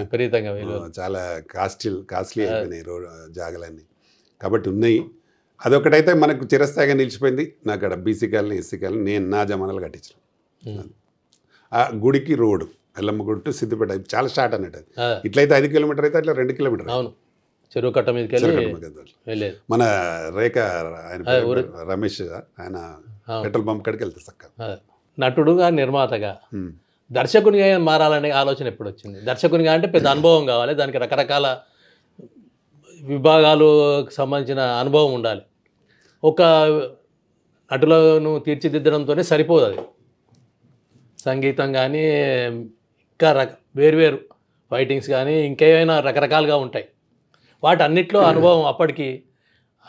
చాలా కాస్ట్లీ అయిపోయినాయి జాగలన్నీ. కాబట్టి ఉన్నాయి. అదొకటైతే మనకు చిరస్థాయిగా నిలిచిపోయింది. నాకు అక్కడ బీసీ కాలనీ, ఎస్సీ కాలనీ నేను నా జమానాలు కట్టించాను. ఆ గుడికి రోడ్డు ఎల్లమ్మ గుడి టు సిద్దిపేట చాలా షార్ట్ అన్నట్టు. ఇట్లయితే 5 కిలోమీటర్ అయితే అట్లా 2 కిలోమీటర్. చెరువు కట్ట మీద మన రేఖ ఆయన రమేష్, ఆయన పెట్రోల్ పంప్ కాడికి వెళ్తారు చక్కగా. నటుడుగా, నిర్మాతగా, దర్శకునిగా మారాలనే ఆలోచన ఎప్పుడు వచ్చింది? దర్శకునిగా అంటే పెద్ద అనుభవం కావాలి, దానికి రకరకాల విభాగాలకు సంబంధించిన అనుభవం ఉండాలి. ఒక నటులను తీర్చిదిద్దడంతోనే సరిపోదు. అది సంగీతం కానీ ఇంకా వేరువేరు ఫైటింగ్స్ కానీ ఇంకేమైనా రకరకాలుగా ఉంటాయి. వాటన్నిటిలో అనుభవం అప్పటికి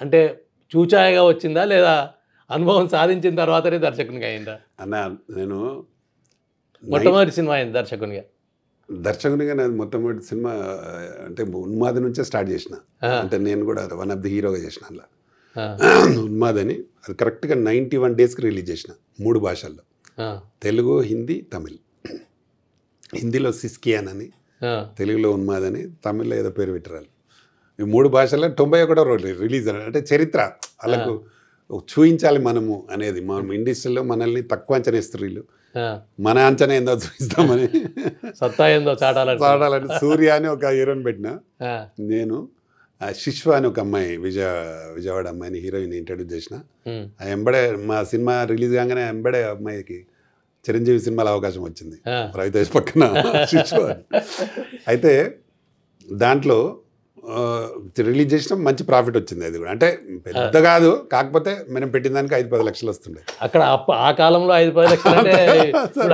అంటే చూచాయగా వచ్చిందా, లేదా అనుభవం సాధించిన తర్వాతనే దర్శకునిగా అయిందా? అన్న నేను మొట్టమొదటి సినిమా అయింది దర్శకునిగా నాది మొట్టమొదటి సినిమా అంటే ఉన్మాది నుంచే స్టార్ట్ చేసిన. అంటే నేను కూడా వన్ ఆఫ్ ది హీరోగా చేసిన అలా ఉన్మాద్ అని. అది కరెక్ట్గా 91 డేస్కి రిలీజ్ చేసిన 3 భాషల్లో, తెలుగు, హిందీ, తమిళ్. హిందీలో సిస్కియాన్ అని, తెలుగులో ఉన్మాద్ అని, తమిళ్లో ఏదో పేరు పెట్టరాలి. ఈ 3 భాషల్లో 91 రోజు రిలీజ్ అని. అంటే చరిత్ర వాళ్ళకు చూపించాలి మనము అనేది. మనం ఇండస్ట్రీలో మనల్ని తక్కువ అంచనా స్త్రీలు, మన అంచనా ఏందో చూపిస్తామని, సత్తా ఏందో చాటాలని సూర్య అని ఒక హీరోని పెట్టిన నేను. శిశ్వ అని ఒక అమ్మాయి, విజయవాడ అమ్మాయిని హీరోయిన్ ఇంట్రడ్యూస్ చేసిన. ఎంబడే మా సినిమా రిలీజ్ కాగానే ఎంబడే అమ్మాయికి చిరంజీవి సినిమాలో అవకాశం వచ్చింది, రవితేజ్ పక్కన శిశ్వ. అయితే దాంట్లో రిలీజ్ చేసినాం, మంచి ప్రాఫిట్ వచ్చింది. అది కూడా అంటే పెద్ద కాదు, కాకపోతే మనం పెట్టిన దానికి 5-10 లక్షలు వస్తుండే అక్కడ. ఆ కాలంలో 5-10 లక్షలు అంటే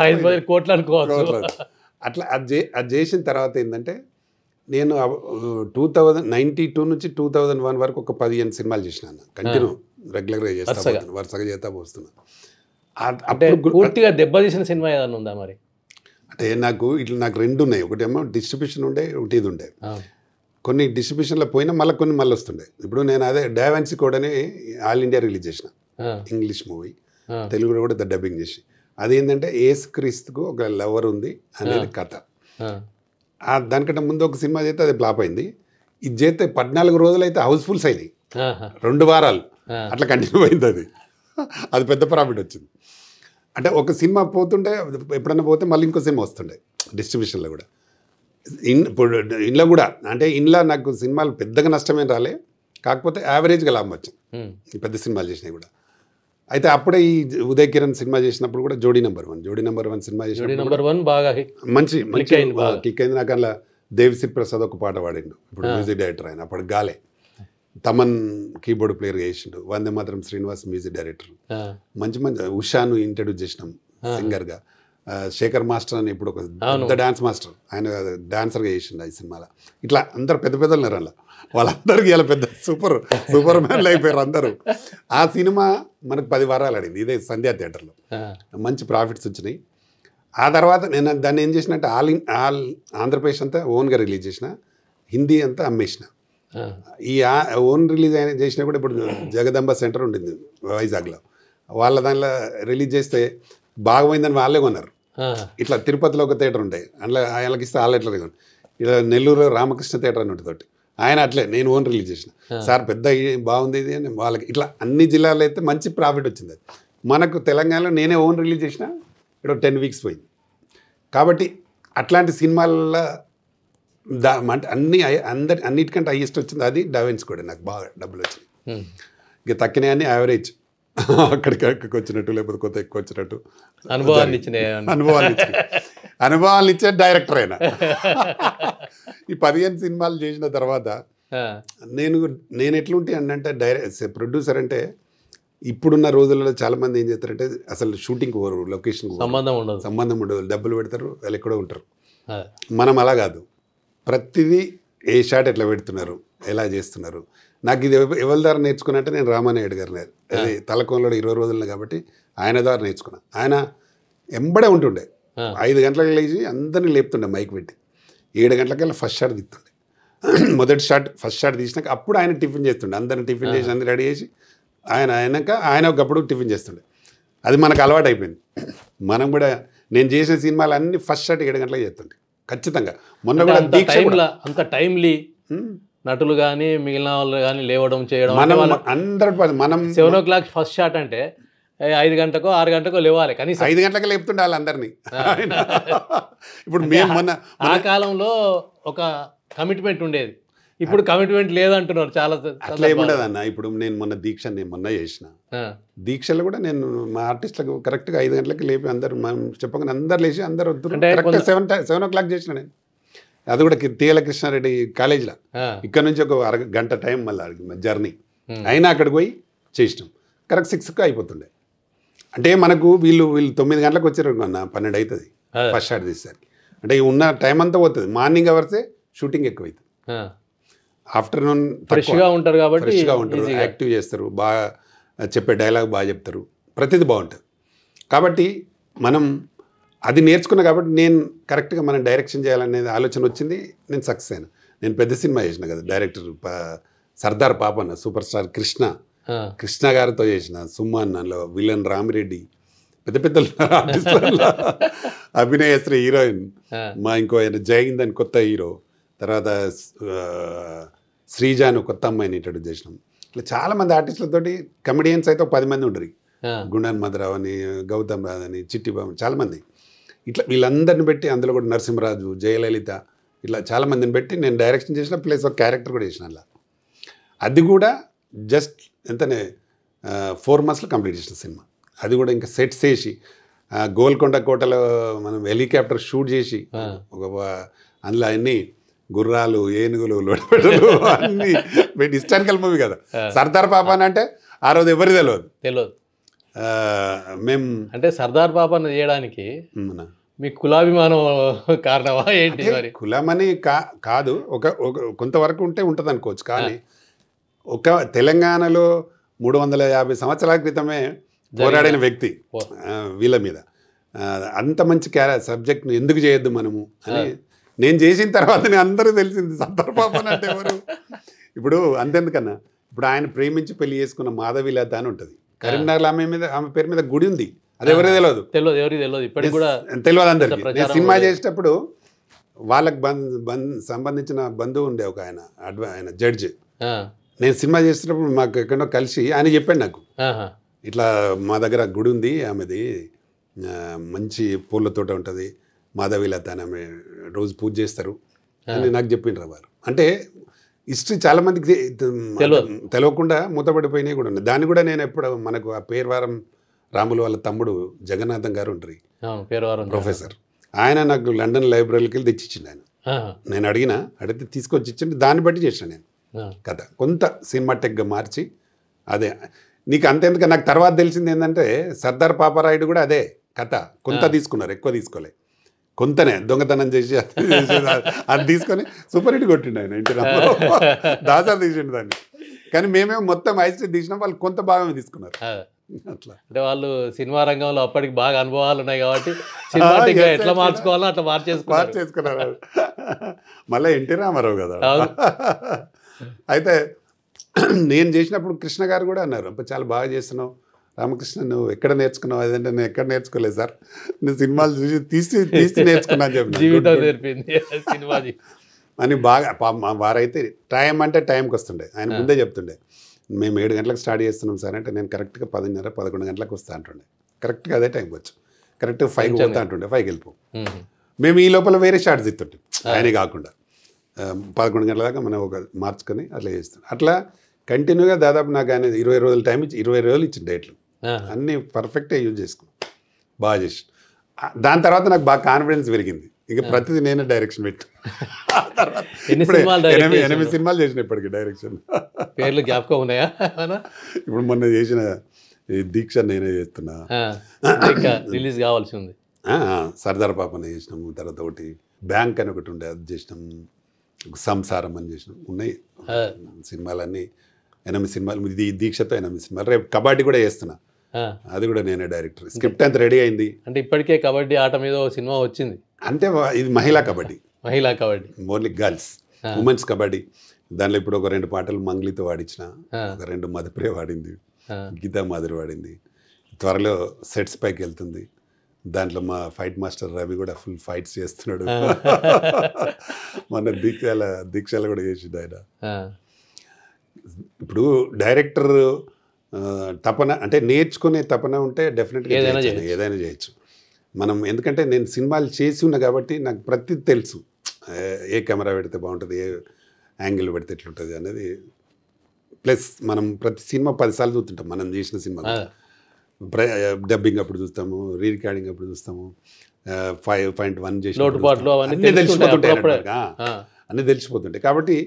5-10 కోట్లు అనుకోవచ్చు. అట్లా అది చేసిన తర్వాత ఏంటంటే నేను 2092 నుంచి 2001 వరకు ఒక 15 సినిమాలు చేసినాను కంటిన్యూ, రెగ్యులర్గా చేస్తా, వరుసగా చేస్తా పోస్తున్నా. అప్పుడు పూర్తిగా దెబ్బతీసిన సినిమా ఏదన్నా ఉందా మరి? అంటే నాకు 2 ఉన్నాయి. ఒకటేమో డిస్ట్రిబ్యూషన్ ఉండే, ఒకటి ఇది ఉండే. కొన్ని డిస్ట్రిబ్యూషన్లో పోయినా మళ్ళీ కొన్ని మళ్ళీ వస్తుండే. ఇప్పుడు నేను అదే డావెన్సీ కోడ్ అని ఆల్ ఇండియా రిలీజ్ చేసిన, ఇంగ్లీష్ మూవీ, తెలుగులో కూడా డబ్బింగ్ చేసి. అదేంటంటే యేసుక్రీస్తుకు ఒక లవర్ ఉంది అనేది కథ. దానికంటే ముందు ఒక సినిమా చేస్తే అది ఫ్లాప్ అయింది. ఇది చేస్తే 14 రోజులు అయితే హౌస్ఫుల్స్ అయినాయి, 2 వారాలు అట్లా కంటిన్యూ అయింది. అది పెద్ద ప్రాఫిట్ వచ్చింది. అంటే ఒక సినిమా పోతుంటే ఎప్పుడన్నా పోతే మళ్ళీ ఇంకో సినిమా వస్తుండే డిస్ట్రిబ్యూషన్లో కూడా. ఇప్పుడు ఇంట్లో కూడా అంటే ఇంట్లో నాకు సినిమాలు పెద్దగా నష్టమేం రాలే, కాకపోతే యావరేజ్గా లాభం వచ్చింది పెద్ద సినిమాలు చేసినాయి కూడా. అయితే అప్పుడే ఈ ఉదయ్ కిరణ్ సినిమా చేసినప్పుడు కూడా జోడీ నెంబర్ 1 సినిమా చేసినప్పుడు బాగా మంచి క్లిక్ అయింది నాకు. అలా దేవిశ్రీ ప్రసాద్ ఒక పాట పాడిండు, ఇప్పుడు మ్యూజిక్ డైరెక్టర్ ఆయన. అప్పుడు గాలే తమన్ కీబోర్డ్ ప్లేయర్గా చేసిండు, వందే మాత్రం శ్రీనివాస్ మ్యూజిక్ డైరెక్టర్. మంచి ఉషాను ఇంట్రడ్యూస్ చేసినాం సింగర్గా. శేఖర్ మాస్టర్ అని ఇప్పుడు ఒక పెద్ద డాన్స్ మాస్టర్, ఆయన డాన్సర్గా చేసిండు ఈ సినిమాలో. ఇట్లా అందరు పెద్ద పెద్దలు ఉన్నారు అలా, వాళ్ళందరికీ ఇలా పెద్ద సూపర్ మ్యాన్లు అయిపోయారు అందరూ. ఆ సినిమా మనకు 10 వారాలు ఆడింది ఇదే సంధ్యా థియేటర్లో, మంచి ప్రాఫిట్స్ వచ్చినాయి. ఆ తర్వాత నేను దాన్ని ఏం చేసినట్టు ఆల్ ఆంధ్రప్రదేశ్ అంతా ఓన్గా రిలీజ్ చేసిన, హిందీ అంతా అమ్మేసిన. ఈ ఓన్ రిలీజ్ అయిన చేసినా కూడా ఇప్పుడు జగదంబ సెంటర్ ఉండింది వైజాగ్లో, వాళ్ళ దానిలో రిలీజ్ చేస్తే బాగుపోయిందని వాళ్ళే కొన్నారు. ఇట్లా తిరుపతిలో ఒక థియేటర్ ఉంటాయి, అందులో వాళ్ళకి ఇస్తే వాళ్ళ ఎట్లా ఇలా నెల్లూరు రామకృష్ణ థియేటర్ అని ఉంటుంది, ఆయన అట్లే నేను ఓన్ రిలీజ్ చేసిన సార్ పెద్ద బాగుంది ఇది అని వాళ్ళకి ఇట్లా అన్ని జిల్లాల్లో అయితే మంచి ప్రాఫిట్ వచ్చింది అది. మనకు తెలంగాణలో నేనే ఓన్ రిలీజ్ చేసిన ఇక్కడ 10 వీక్స్ పోయింది. కాబట్టి అట్లాంటి సినిమాల అంటే అన్నిటికంటే హైయెస్ట్ వచ్చింది అది డావిన్స్ కూడా నాకు బాగా డబ్బులు వచ్చింది. ఇక తక్కినాయని యావరేజ్ అక్కడికి వచ్చినట్టు లేకపోతే కొత్త ఎక్కువ వచ్చినట్టు అనుభవాలు ఇచ్చే డైరెక్టర్ అయినా. ఈ 15 సినిమాలు చేసిన తర్వాత నేను ఎట్లుంటే అంటే ప్రొడ్యూసర్ అంటే ఇప్పుడున్న రోజులలో చాలామంది ఏం చేస్తారంటే అసలు షూటింగ్కి పోరు, లొకేషన్కి సంబంధం ఉండదు, డబ్బులు పెడతారు, వాళ్ళు ఎక్కడో ఉంటారు. మనం అలా కాదు, ప్రతిదీ ఏ షాట్ ఎట్లా పెడుతున్నారు, ఎలా చేస్తున్నారు. నాకు ఇది ఎవరి ద్వారా నేర్చుకున్నట్టే నేను రామానాయుడు గారు అది తలకోనలో 20 రోజుల్లో కాబట్టి ఆయన ద్వారా నేర్చుకున్నా. ఆయన ఎంబడే ఉంటుండే 5 గంటలకు లేచి అందరినీ లేపుతుండే మైక్ పెట్టి 7 గంటలకల్లా ఫస్ట్ షాట్ తీస్తుండే. ఫస్ట్ షాట్ తీసినాక అప్పుడు ఆయన టిఫిన్ చేస్తుండే, అందరిని టిఫిన్ చేసి అందరు రెడీ చేసి ఆయన ఒకప్పుడు టిఫిన్ చేస్తుండే. అది మనకు అలవాటు అయిపోయింది. మనం కూడా నేను చేసిన సినిమాలు అన్ని ఫస్ట్ షాట్ 7 గంటలకు చేస్తుండే ఖచ్చితంగా. మొన్న కూడా అంత టైమ్లీ నటులు కానీ మిగిలిన వాళ్ళు కానీ లేవడం చేయడం 100% మనం 7 o'clock ఫస్ట్ షాట్ అంటే 5 గంటకో 6 గంటకో లేవాలి కనీసం. 5 గంటలకు లేపుతుండే వాళ్ళందరినీ. ఇప్పుడు మేము మొన్న ఆ కాలంలో ఒక కమిట్మెంట్ ఉండేది, ఇప్పుడు కమిట్మెంట్ లేదంటున్నారు చాలా. అట్లా ఏముండదన్న. ఇప్పుడు నేను మొన్న చేసిన దీక్షలు కూడా నేను మా ఆర్టిస్టులకు కరెక్ట్గా 5 గంటలకి లేపి అందరు చెప్పగానే అందరు లేచి అందరు వద్దు కరెక్ట్ 7 o'clock చేసిన నేను. అది కూడా టీఎల్ కృష్ణారెడ్డి కాలేజీలో ఇక్కడ నుంచి ఒక గంట టైం మళ్ళీ జర్నీ అయినా అక్కడికి పోయి చేసినాం. కరెక్ట్ 6కి అయిపోతుండే. అంటే మనకు వీళ్ళు 9 గంటలకు వచ్చారు అన్న 12 అవుతుంది ఫస్ట్ షాట్ తీసేసరికి. అంటే ఉన్న టైం అంతా పోతుంది. మార్నింగ్ అవర్సే షూటింగ్ ఎక్కువ అవుతుంది, ఆఫ్టర్నూన్ ఫ్రెష్గా ఉంటారు కాబట్టి ఫ్రెష్గా ఉంటారు, యాక్టివ్ చేస్తారు, బాగా చెప్పే డైలాగ్ బాగా చెప్తారు, ప్రతిదీ బాగుంటుంది. కాబట్టి మనం అది నేర్చుకున్నా కాబట్టి నేను కరెక్ట్గా మనం డైరెక్షన్ చేయాలనేది ఆలోచన వచ్చింది. నేను సక్సెస్ అయినా. నేను పెద్ద సినిమా చేసిన కదా director Sardar Papanna, super star Krishna గారితో చేసిన. సుమన్లో విలన్ రామిరెడ్డి, పెద్ద పెద్ద ఆర్టిస్టుల అభినయశ్రీ హీరోయిన్, మా ఇంకో ఆయన జైహింద్ అని కొత్త హీరో, తర్వాత శ్రీజాను కొత్త అమ్మాయిని ఇంట్రడ్యూస్ చేసినాం. ఇట్లా చాలామంది ఆర్టిస్టులతోటి కమెడియన్స్ అయితే 10 మంది ఉండరు. గుండన్ మధురావు అని, గౌతమ్ రాజ్ అని, చిట్టిబాబు, చాలామంది. ఇట్లా వీళ్ళందరిని పెట్టి అందులో కూడా నరసింహరాజు, జయలలిత, ఇట్లా చాలామందిని పెట్టి నేను డైరెక్షన్ చేసిన, ప్లస్ ఒక క్యారెక్టర్ కూడా చేసిన. అలా అది కూడా జస్ట్ ఎంతనే 4 monthsలో కంప్లీట్ చేసిన సినిమా. అది కూడా ఇంకా సెట్స్ వేసి గోల్కొండ కోటలో మనం హెలికాప్టర్ షూట్ చేసి ఒక అందులో అన్నీ గుర్రాలు, ఏనుగులు, లోడపెట్టలు అన్నీ పెట్టి హిస్టారికల్ మూవీ కదా. సర్దార్ పాపన్ అంటే ఆ రోజు ఎవరికి తెలియదు. మేము అంటే సర్దార్ పాపన్ చేయడానికి మీ కులాభిమానం కారణమా ఏంటి? మరి కులమని కాదు, ఒక కొంతవరకు ఉంటుంది అనుకోవచ్చు. కానీ ఒక తెలంగాణలో 350 సంవత్సరాల క్రితమే పోరాడిన వ్యక్తి వీళ్ళ మీద అంత మంచి సబ్జెక్ట్ను ఎందుకు చేయొద్దు మనము అని నేను చేసిన తర్వాతనే అందరూ తెలిసింది సర్దార్ పాపన్ అంటే ఎవరు. ఇప్పుడు అంతెందుకన్నా, ఇప్పుడు ఆయన ప్రేమించి పెళ్లి చేసుకున్న మాధవీలత అని ఉంటుంది కరీంనగర్లో. ఆమె పేరు మీద గుడి ఉంది, అది ఎవరికి తెలియదు, ఇప్పటికి కూడా తెలియదు అందరికి. నేను సినిమా చేసేటప్పుడు వాళ్ళకి సంబంధించిన బంధువు ఉండే ఒక ఆయన జడ్జి. నేను సినిమా చేసేటప్పుడు మాకు ఎక్కడో కలిసి ఆయన చెప్పాడు నాకు, ఇట్లా మా దగ్గర గుడి ఉంది, ఆమెది మంచి పూల తోట ఉంటుంది, మాధవీలత అని, ఆమె రోజు పూజ చేస్తారు అని నాకు చెప్పిండ్రు వారు. అంటే హిస్టరీ చాలామందికి తెలియకుండా మూతపడిపోయినాయి కూడా ఉన్నాయి. దాన్ని కూడా నేను ఎప్పుడు మనకు ఆ పేర్వారం రాములు వాళ్ళ తమ్ముడు జగన్నాథం గారు ఉంటారు, ప్రొఫెసర్. ఆయన నాకు లండన్ లైబ్రరీకి వెళ్ళి తెచ్చిచ్చిండు. నేను అడిగితే తీసుకొచ్చి ఇచ్చిండు. దాన్ని బట్టి చేసిన నేను కథ కొంత సినిమాటెక్గా మార్చి. అదే నీకు అంతేందుకు నాకు తర్వాత తెలిసింది ఏంటంటే సర్దార్ పాపారాయుడు కూడా అదే కథ కొంత తీసుకున్నారు, ఎక్కువ తీసుకోలే. కొంతనే దొంగతనం చేసి అది తీసుకొని సూపర్ హిట్ కొట్టిండు ఆయన. ఇంటి దాసా తీసిండు దాన్ని. కానీ మేమేమో మొత్తం ఐస్ట్రీ తీసినాం, వాళ్ళు కొంత భాగమే తీసుకున్నారు. అట్లా అంటే వాళ్ళు సినిమా రంగంలో అప్పటికి బాగా అనుభవాలు ఉన్నాయి కాబట్టి ఎట్లా మార్చుకోవాలో అట్లా మార్చేసుకున్నారు. మళ్ళీ ఎన్టీ రామారావు కదా. అయితే నేను చేసినప్పుడు కృష్ణ గారు కూడా అన్నారు, అప్పుడు చాలా బాగా చేస్తున్నావు రామకృష్ణ, నువ్వు ఎక్కడ నేర్చుకున్నావు? అదంటే నేను ఎక్కడ నేర్చుకోలేదు సార్, నేను సినిమాలు చూసి తీసి నేర్చుకున్నా అని చెప్పి. అని బాగా వారైతే టైం అంటే టైంకి వస్తుండే, ఆయన ముందే చెప్తుండే మేము 7 గంటలకు స్టార్ట్ చేస్తున్నాం సార్ అంటే నేను కరెక్ట్గా 10:30 11 గంటలకు వస్తా అంటుండే, కరెక్ట్గా అదే టైంకి వచ్చు, కరెక్ట్గా 5కి పోతా అంటుండే, 5కి వెళ్ళిపో. మేము ఈ లోపల వేరే షార్ట్స్ ఇస్తుంటాం ఆయనే కాకుండా 11 గంటల దాకా మనం ఒక మార్చుకొని అట్లా చేస్తాం. అట్లా కంటిన్యూగా దాదాపు నాకు ఆయన 20 రోజుల టైం ఇచ్చి 20 రోజులు ఇచ్చిన డేట్లు అన్నీ పర్ఫెక్ట్గా యూజ్ చేసుకో బాగా చేసి. దాని తర్వాత నాకు బాగా కాన్ఫిడెన్స్ పెరిగింది, ఇక ప్రతిదీ నేనే డైరెక్షన్ పెట్టు. 8 సినిమాలు చేసిన ఇప్పటికి డైరెక్షన్. పేర్లు జ్ఞాపకం ఉన్నాయా? ఇప్పుడు మొన్న చేసిన దీక్ష నేనే చేస్తున్నా, రిలీజ్ కావాల్సి ఉంది. సర్దార్ పాపని చేసినాము, తర్వాత ఒకటి బ్యాంక్ అని ఒకటి ఉండే అది చేసినాము, సంసారం అని చేసినాం, ఉన్నాయి సినిమాలన్నీ 8 సినిమాలు. ఇది దీక్షతో 8 సినిమాలు. రేపు కబడ్డీ కూడా చేస్తున్నా, అది కూడా నేనే డైరెక్టర్. స్క్రిప్ట్ అంతా రెడీ అయింది. అంటే ఇప్పటికే కబడ్డీ ఆట మీద సినిమా వచ్చింది. అంటే ఇది మహిళా kabaddi, only girls, women's kabaddi. దాంట్లో ఇప్పుడు ఒక 2 పాటలు మంగ్లీతో వాడించిన, ఒక 2 మధుప్రియ వాడింది, గీతా మాధురి వాడింది. త్వరలో సెట్స్ పైకి వెళ్తుంది. దాంట్లో మా ఫైట్ మాస్టర్ రవి కూడా ఫుల్ ఫైట్స్ చేస్తున్నాడు. మొన్న దీక్షాలు కూడా చేసిండు ఆయన. ఇప్పుడు డైరెక్టర్ తపన అంటే నేర్చుకునే తపన ఉంటే డెఫినెట్గా ఏదైనా చేయొచ్చు మనం. ఎందుకంటే నేను సినిమాలు చేసి ఉన్నా కాబట్టి నాకు ప్రతి తెలుసు, ఏ కెమెరా పెడితే బాగుంటుంది, ఏ యాంగిల్ పెడితే ఎట్లుంటుంది అనేది. ప్లస్ మనం ప్రతి సినిమా 10 సార్లు చూస్తుంటాం, మనం చేసిన సినిమా డబ్బింగ్ అప్పుడు చూస్తాము, రీ రికార్డింగ్ అప్పుడు చూస్తాము, 5.1 చేసి అన్నీ తెలిసిపోతుంటాయి. కాబట్టి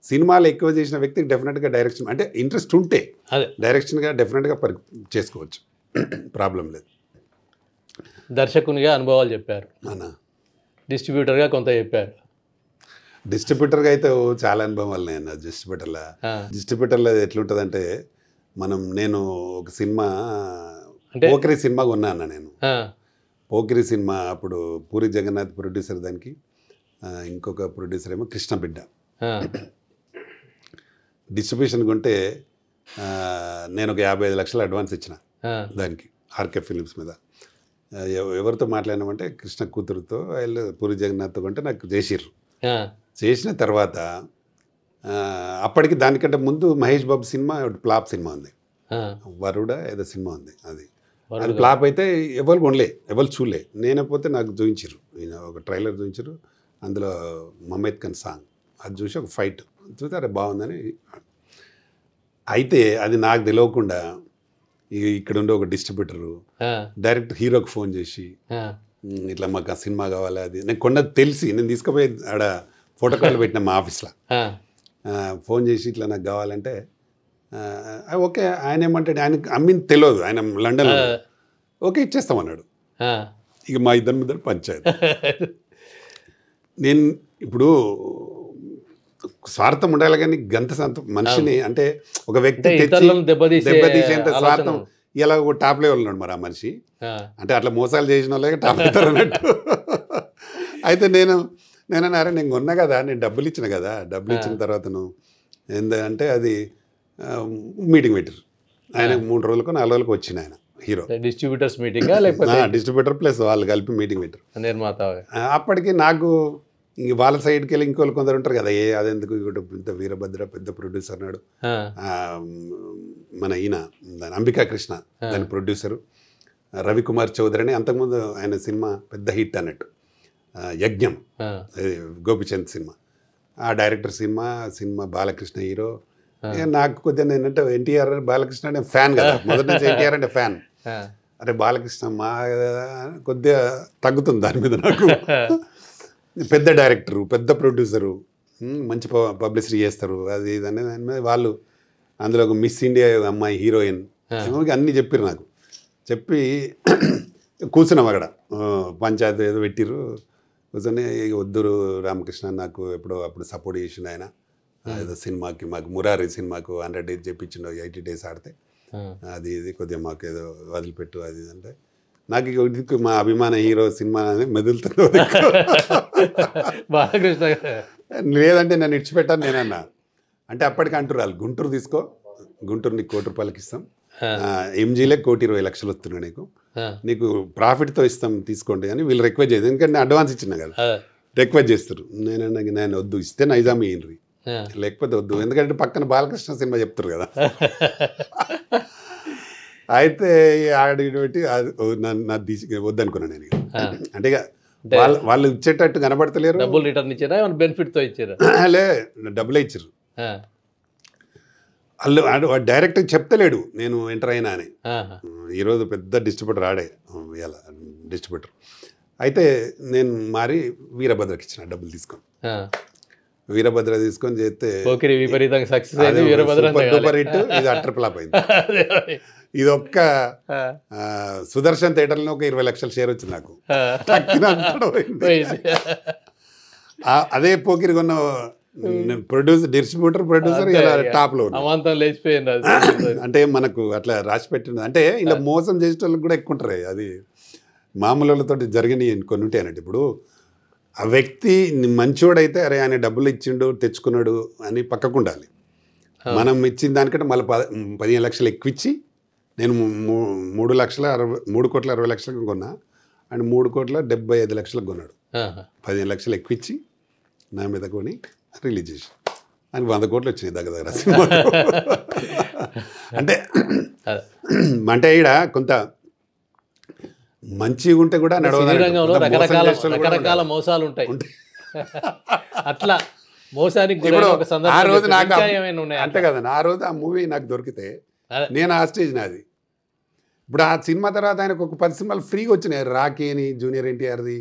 సినిమాలు ఎక్కువ చేసిన వ్యక్తికి డెఫినెట్గా డైరెక్షన్ అంటే ఇంట్రెస్ట్ ఉంటే డైరెక్షన్గా డెఫినెట్గా చేసుకోవచ్చు, ప్రాబ్లం లేదు. దర్శకునిగా అనుభవాలు చెప్పారు, డిస్ట్రిబ్యూటర్గా కొంత చెప్పారు. డిస్ట్రిబ్యూటర్గా అయితే చాలా అనుభవం వల్ల నేను డిస్ట్రిబ్యూటర్లో ఎట్లుంటుందంటే నేను ఒక సినిమా పోకిరి సినిమా కొన్నాను నేను. పోకిరి సినిమా అప్పుడు పూరి జగన్నాథ్ ప్రొడ్యూసర్, దానికి ఇంకొక ప్రొడ్యూసర్ ఏమో కృష్ణ బిడ్డ. డిస్ట్రిబ్యూషన్ కొంటే నేను ఒక 55 లక్షలు అడ్వాన్స్ ఇచ్చిన దానికి, ఆర్కే ఫిలిమ్స్ మీద. ఎవరితో మాట్లాడినామంటే కృష్ణ కూతురుతో, వాళ్ళు పూరి జగన్నాథ్తో కొంటే నాకు చేసిన తర్వాత అప్పటికి దానికంటే ముందు Mahesh Babu cinema flop cinema ఉంది, వరుడ ఏదో సినిమా ఉంది, అది ఫ్లాప్ అయితే ఎవరు కొనలే, ఎవరు చూడలే. నేనైపోతే నాకు చూపించారు, ఒక ట్రైలర్ చూపించారు, అందులో మమేద్ ఖాన్ సాంగ్ అది చూసి ఒక ఫైట్ చూస్తే అరే బాగుందని. అయితే అది నాకు తెలియకుండా ఇక్కడ ఉండే ఒక డిస్ట్రిబ్యూటరు డైరెక్ట్ హీరోకి ఫోన్ చేసి ఇట్లా మాకు ఆ సినిమా కావాలి, అది నేను కొన్నది తెలిసి నేను తీసుకుపోయి ఆడ ఫోటో కాల్ పెట్టిన మా ఆఫీస్లో. ఫోన్ చేసి ఇట్లా నాకు కావాలంటే ఓకే, ఆయన ఏమంటాడు, ఆయనకు అమ్మింది తెలియదు, ఆయన లండన్లో, ఓకే ఇచ్చేస్తామన్నాడు. ఇక మా ఇద్దరి మీద పంచాయతీ. నేను ఇప్పుడు స్వార్థం ఉండాలి కానీ గంత మనిషిని అంటే ఒక వ్యక్తి దెబ్బతీసేంత స్వార్థం ఇలా ఒక టాప్ లెవెల్ ఉన్నాడు మరి ఆ మనిషి. అంటే అట్లా మోసాలు చేసిన వాళ్ళే టాప్ అవుతారు అన్నట్టు. అయితే నేను అరే నేను కొన్నా కదా, నేను డబ్బులు ఇచ్చిన కదా, డబ్బులు ఇచ్చిన తర్వాత నువ్వు ఏంటంటే అది మీటింగ్ పెట్టారు. ఆయన 3 రోజులకు 4 రోజులకు వచ్చిన ఆయన hero. Distributors meeting, distributor plus వాళ్ళు కలిపి మీటింగ్ పెట్టారు. నిర్మాత. అప్పటికి నాకు ఇంక వాళ్ళ సైడ్కి వెళ్ళి ఇంకోళ్ళు కొందరు ఉంటారు కదా, అదెందుకు ఇక్కడ పెద్ద వీరభద్ర పెద్ద ప్రొడ్యూసర్ అన్నాడు. మన ఈయన అంబికా కృష్ణ దాని ప్రొడ్యూసరు, రవికుమార్ చౌదరి అని అంతకుముందు ఆయన సినిమా పెద్ద హిట్ అన్నట్టు, యజ్ఞం గోపిచంద్ సినిమా, ఆ డైరెక్టర్ సినిమా బాలకృష్ణ హీరో. నాకు కొద్దిగా ఏంటంటే ఎన్టీఆర్ బాలకృష్ణ అంటే ఫ్యాన్ కదా, మొదటి నుంచి ఎన్టీఆర్ అంటే ఫ్యాన్. అరే బాలకృష్ణ మా కొద్దిగా తగ్గుతుంది దాని మీద నాకు. పెద్ద డైరెక్టరు, పెద్ద ప్రొడ్యూసరు, మంచి పబ్లిసిటీ చేస్తారు, అది ఇది అనేది దాని మీద వాళ్ళు. అందులో ఒక మిస్ ఇండియా అమ్మాయి హీరోయిన్, అన్నీ చెప్పారు నాకు. చెప్పి కూర్చున్నాం అక్కడ, పంచాయతీ ఏదో పెట్టిరు, కూర్చొని వద్దురు రామకృష్ణ నాకు ఎప్పుడో అప్పుడు సపోర్ట్ చేసిండు ఆయన ఏదో సినిమాకి, మాకు మురారి సినిమాకు 100 days చెప్పించిండు, 80 days ఆడితే అది ఇది కొద్దిగా మాకు ఏదో వదిలిపెట్టు అది అంటే, నాకు ఇక మా అభిమాన హీరో సినిమా అనేది మెదులుతుంది. లేదంటే నన్ను ఇడిచిపెట్టాను నేనన్నా. అంటే అప్పటికి అంటారు వాళ్ళు, గుంటూరు తీసుకో, గుంటూరు నీకు 1 కోటి రూపాయలకి ఇస్తాం, ఎంజీలే 1,20,00,000 వస్తున్నాయి నీకు ప్రాఫిట్తో ఇస్తాం తీసుకోండి అని వీళ్ళు రిక్వెస్ట్ చేయదు, ఎందుకంటే నేను అడ్వాన్స్ ఇచ్చిన కదా. రిక్వెస్ట్ చేస్తారు. నేను వద్దు, ఇస్తే నైజాం ఇయ్యండి, లేకపోతే వద్దు, ఎందుకంటే పక్కన బాలకృష్ణ సినిమా చెప్తారు కదా. అయితే ఆడికి పెట్టి నా వద్దనుకున్నాను నేను. అంటే ఇక వాళ్ళు ఇచ్చేటట్టు కనబడతలేరు. డబ్బులు రిటర్న్ ఇచ్చారా, బెనిఫిట్తో ఇచ్చారా? లే, డబ్బులే ఇచ్చారు. వాళ్ళు డైరెక్ట్ చెప్తలేడు నేను ఎంటర్ అయినా అని. ఈరోజు పెద్ద డిస్ట్రిబ్యూటర్ ఆడే ఇలా డిస్ట్రిబ్యూటర్. అయితే నేను మారి వీరభద్రకి ఇచ్చిన డబ్బులు తీసుకొని. వీరభద్ర తీసుకొని చేస్తే విపరీతంగా సక్సెస్ సూపర్ హిట్. ఇది అట్టర్ ఫ్లాప్ అయింది. ఇది ఒక్క సుదర్శన్ థియేటర్లో ఒక 20 లక్షల షేర్ వచ్చింది నాకు. అదే పోకిరి కొన్న డిస్ట్రిబ్యూటర్ ప్రొడ్యూసర్ టాప్ లో లేచిపోయింది. అంటే మనకు అట్లా రాసి పెట్టింది. అంటే ఇలా మోసం చేసే వాళ్ళకి కూడా ఎక్కువ ఉంటారు. అది మామూలు వాళ్ళతో జరిగినవి కొన్ని ఉంటాయి అన్నట్టు. ఇప్పుడు ఆ వ్యక్తి మంచోడైతే అరే ఆయన డబ్బులు ఇచ్చిండు తెచ్చుకున్నాడు అని పక్కకు ఉండాలి. మనం ఇచ్చిన దానికంటే మళ్ళీ 15 లక్షలు ఎక్కువ ఇచ్చి నేను 3,60,00,000 కొన్నా, అండ్ 3,75,00,000 కొన్నాడు. 15 లక్షలు ఎక్కువ ఇచ్చి నా మీద కొని రిలీజ్ చేసి అని 100 కోట్లు వచ్చినాయి దగ్గర సినిమా. అంటే ఈడ కొంత మంచిగా ఉంటే కూడా రంగంలో రకరకాల మోసాలు ఉంటాయి. అట్లా మోసానికి ఆ రోజు నాకు అంతే కదా, ఆ రోజు ఆ మూవీ నాకు దొరికితే నేను ఆ స్టేజ్ నాది. ఇప్పుడు ఆ సినిమా తర్వాత ఆయనకు ఒక 10 సినిమాలు ఫ్రీగా వచ్చినాయి. రాఖీ అని, జూనియర్ ఎన్టీఆర్ది,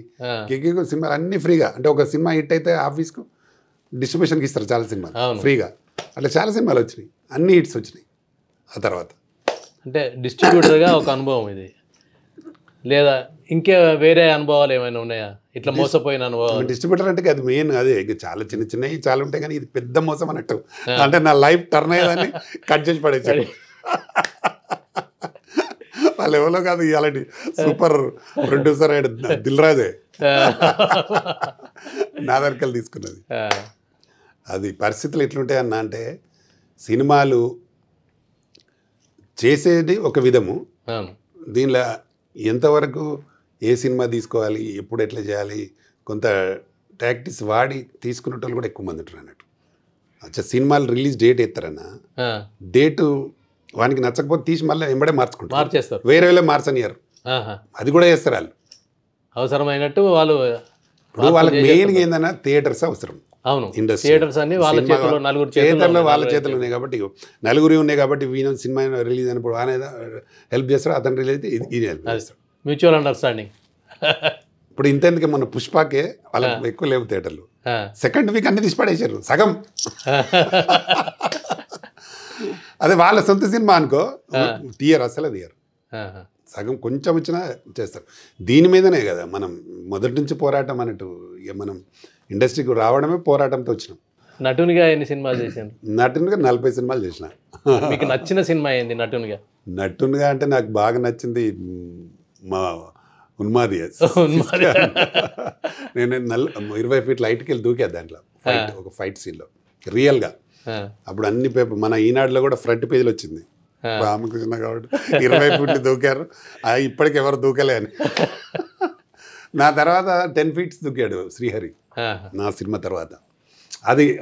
కేకే సినిమాలు అన్నీ ఫ్రీగా. అంటే ఒక సినిమా హిట్ అయితే ఆఫీస్కు డిస్ట్రిబ్యూషన్కి ఇస్తారు చాలా సినిమాలు ఫ్రీగా. అట్లా చాలా సినిమాలు వచ్చినాయి, అన్ని హిట్స్ వచ్చినాయి. ఆ తర్వాత అంటే డిస్ట్రిబ్యూటర్గా ఒక అనుభవం ఇది, లేదా ఇంకే వేరే అనుభవాలు ఏమైనా ఉన్నాయా ఇట్లా మోసపోయిన అనుభవం? డిస్ట్రిబ్యూటర్ అంటే అది మెయిన్ అదే. చాలా చిన్నవి చాలా ఉంటాయి, కానీ ఇది పెద్ద మోసం అన్నట్టు. అంటే నా లైఫ్ టర్న్ అయ్యేదాన్ని కట్ చేసి పడేసాడు. వాళ్ళు ఎవరో కాదు, ఇలాంటి సూపర్ ప్రొడ్యూసర్ అయ్యాడు దిల్ రాజే నా దగ్గరికి తీసుకున్నది. అది పరిస్థితులు ఎట్లుంటాయి అన్న అంటే, సినిమాలు చేసేది ఒక విధము, దీనిలో ఎంతవరకు ఏ సినిమా తీసుకోవాలి, ఎప్పుడు ఎట్లా చేయాలి, కొంత టాక్టిక్స్ వాడి తీసుకునేటోళ్ళు కూడా ఎక్కువ మంది ఉంటారు అన్నట్టు. అచ్చా సినిమాలు రిలీజ్ డేట్ ఎత్తారన్న, డేటు వానికి నచ్చకపోతే తీసి మళ్ళీ వెంబడే మార్చేస్తారు, వేరే వేళ మార్చనియారు. అది కూడా చేస్తారు వాళ్ళు అవసరమైనట్టు. వాళ్ళు ఇప్పుడు వాళ్ళకి మెయిన్గా ఏందన్నా థియేటర్స్ అవసరం. అవును, ఇండస్ట్రీ థియేటర్స్ అన్ని వాళ్ళ చేతిలో, నలుగురు థియేటర్లో వాళ్ళ చేతులు ఉన్నాయి కాబట్టి, నలుగురు ఉన్నాయి కాబట్టి వీణ సినిమా రిలీజ్ అయినప్పుడు ఆయన హెల్ప్ చేస్తాడు, అతను రిలీజ్ అయితే ఇది హెల్ప్ చేస్తాడు. Mutual understanding. ఇప్పుడు ఇంతెందుకే మన పుష్పకే వాళ్ళకి ఎక్కువ లేవు థియేటర్లు, సెకండ్ వీక్ అన్ని తీసి పడేసారు సగం. అదే వాళ్ళ సొంత సినిమా అనుకో తీయరు, అసలు తీయరు, సగం కొంచెం వచ్చినా చేస్తారు. దీని మీదనే కదా మనం మొదటి నుంచి పోరాటం అన్నట్టు. ఇక మనం ఇండస్ట్రీకి రావడమే పోరాటంతో వచ్చినాం. నటునిగా ఎన్ని సినిమాలు చేశాను? నటునిగా 40 సినిమాలు చేసిన. మీకు నచ్చిన సినిమా ఏంది నటునిగా? నటునిగా అంటే నాకు బాగా నచ్చింది మా ఉన్మాది. నేను 20 ఫీట్ల హైట్కి వెళ్ళి దూకా దాంట్లో ఒక ఫైట్ సీన్లో రియల్గా. అప్పుడు అన్ని పేపర్ మన ఈనాడులో కూడా ఫ్రంట్ పేజీలో వచ్చింది, రామకృష్ణ కాబట్టి 20 ఫీట్లు దూకారు, ఇప్పటికి ఎవరు దూకలే అని. నా తర్వాత 10 ఫీట్స్ దూకాడు శ్రీహరి నా సినిమా తర్వాత.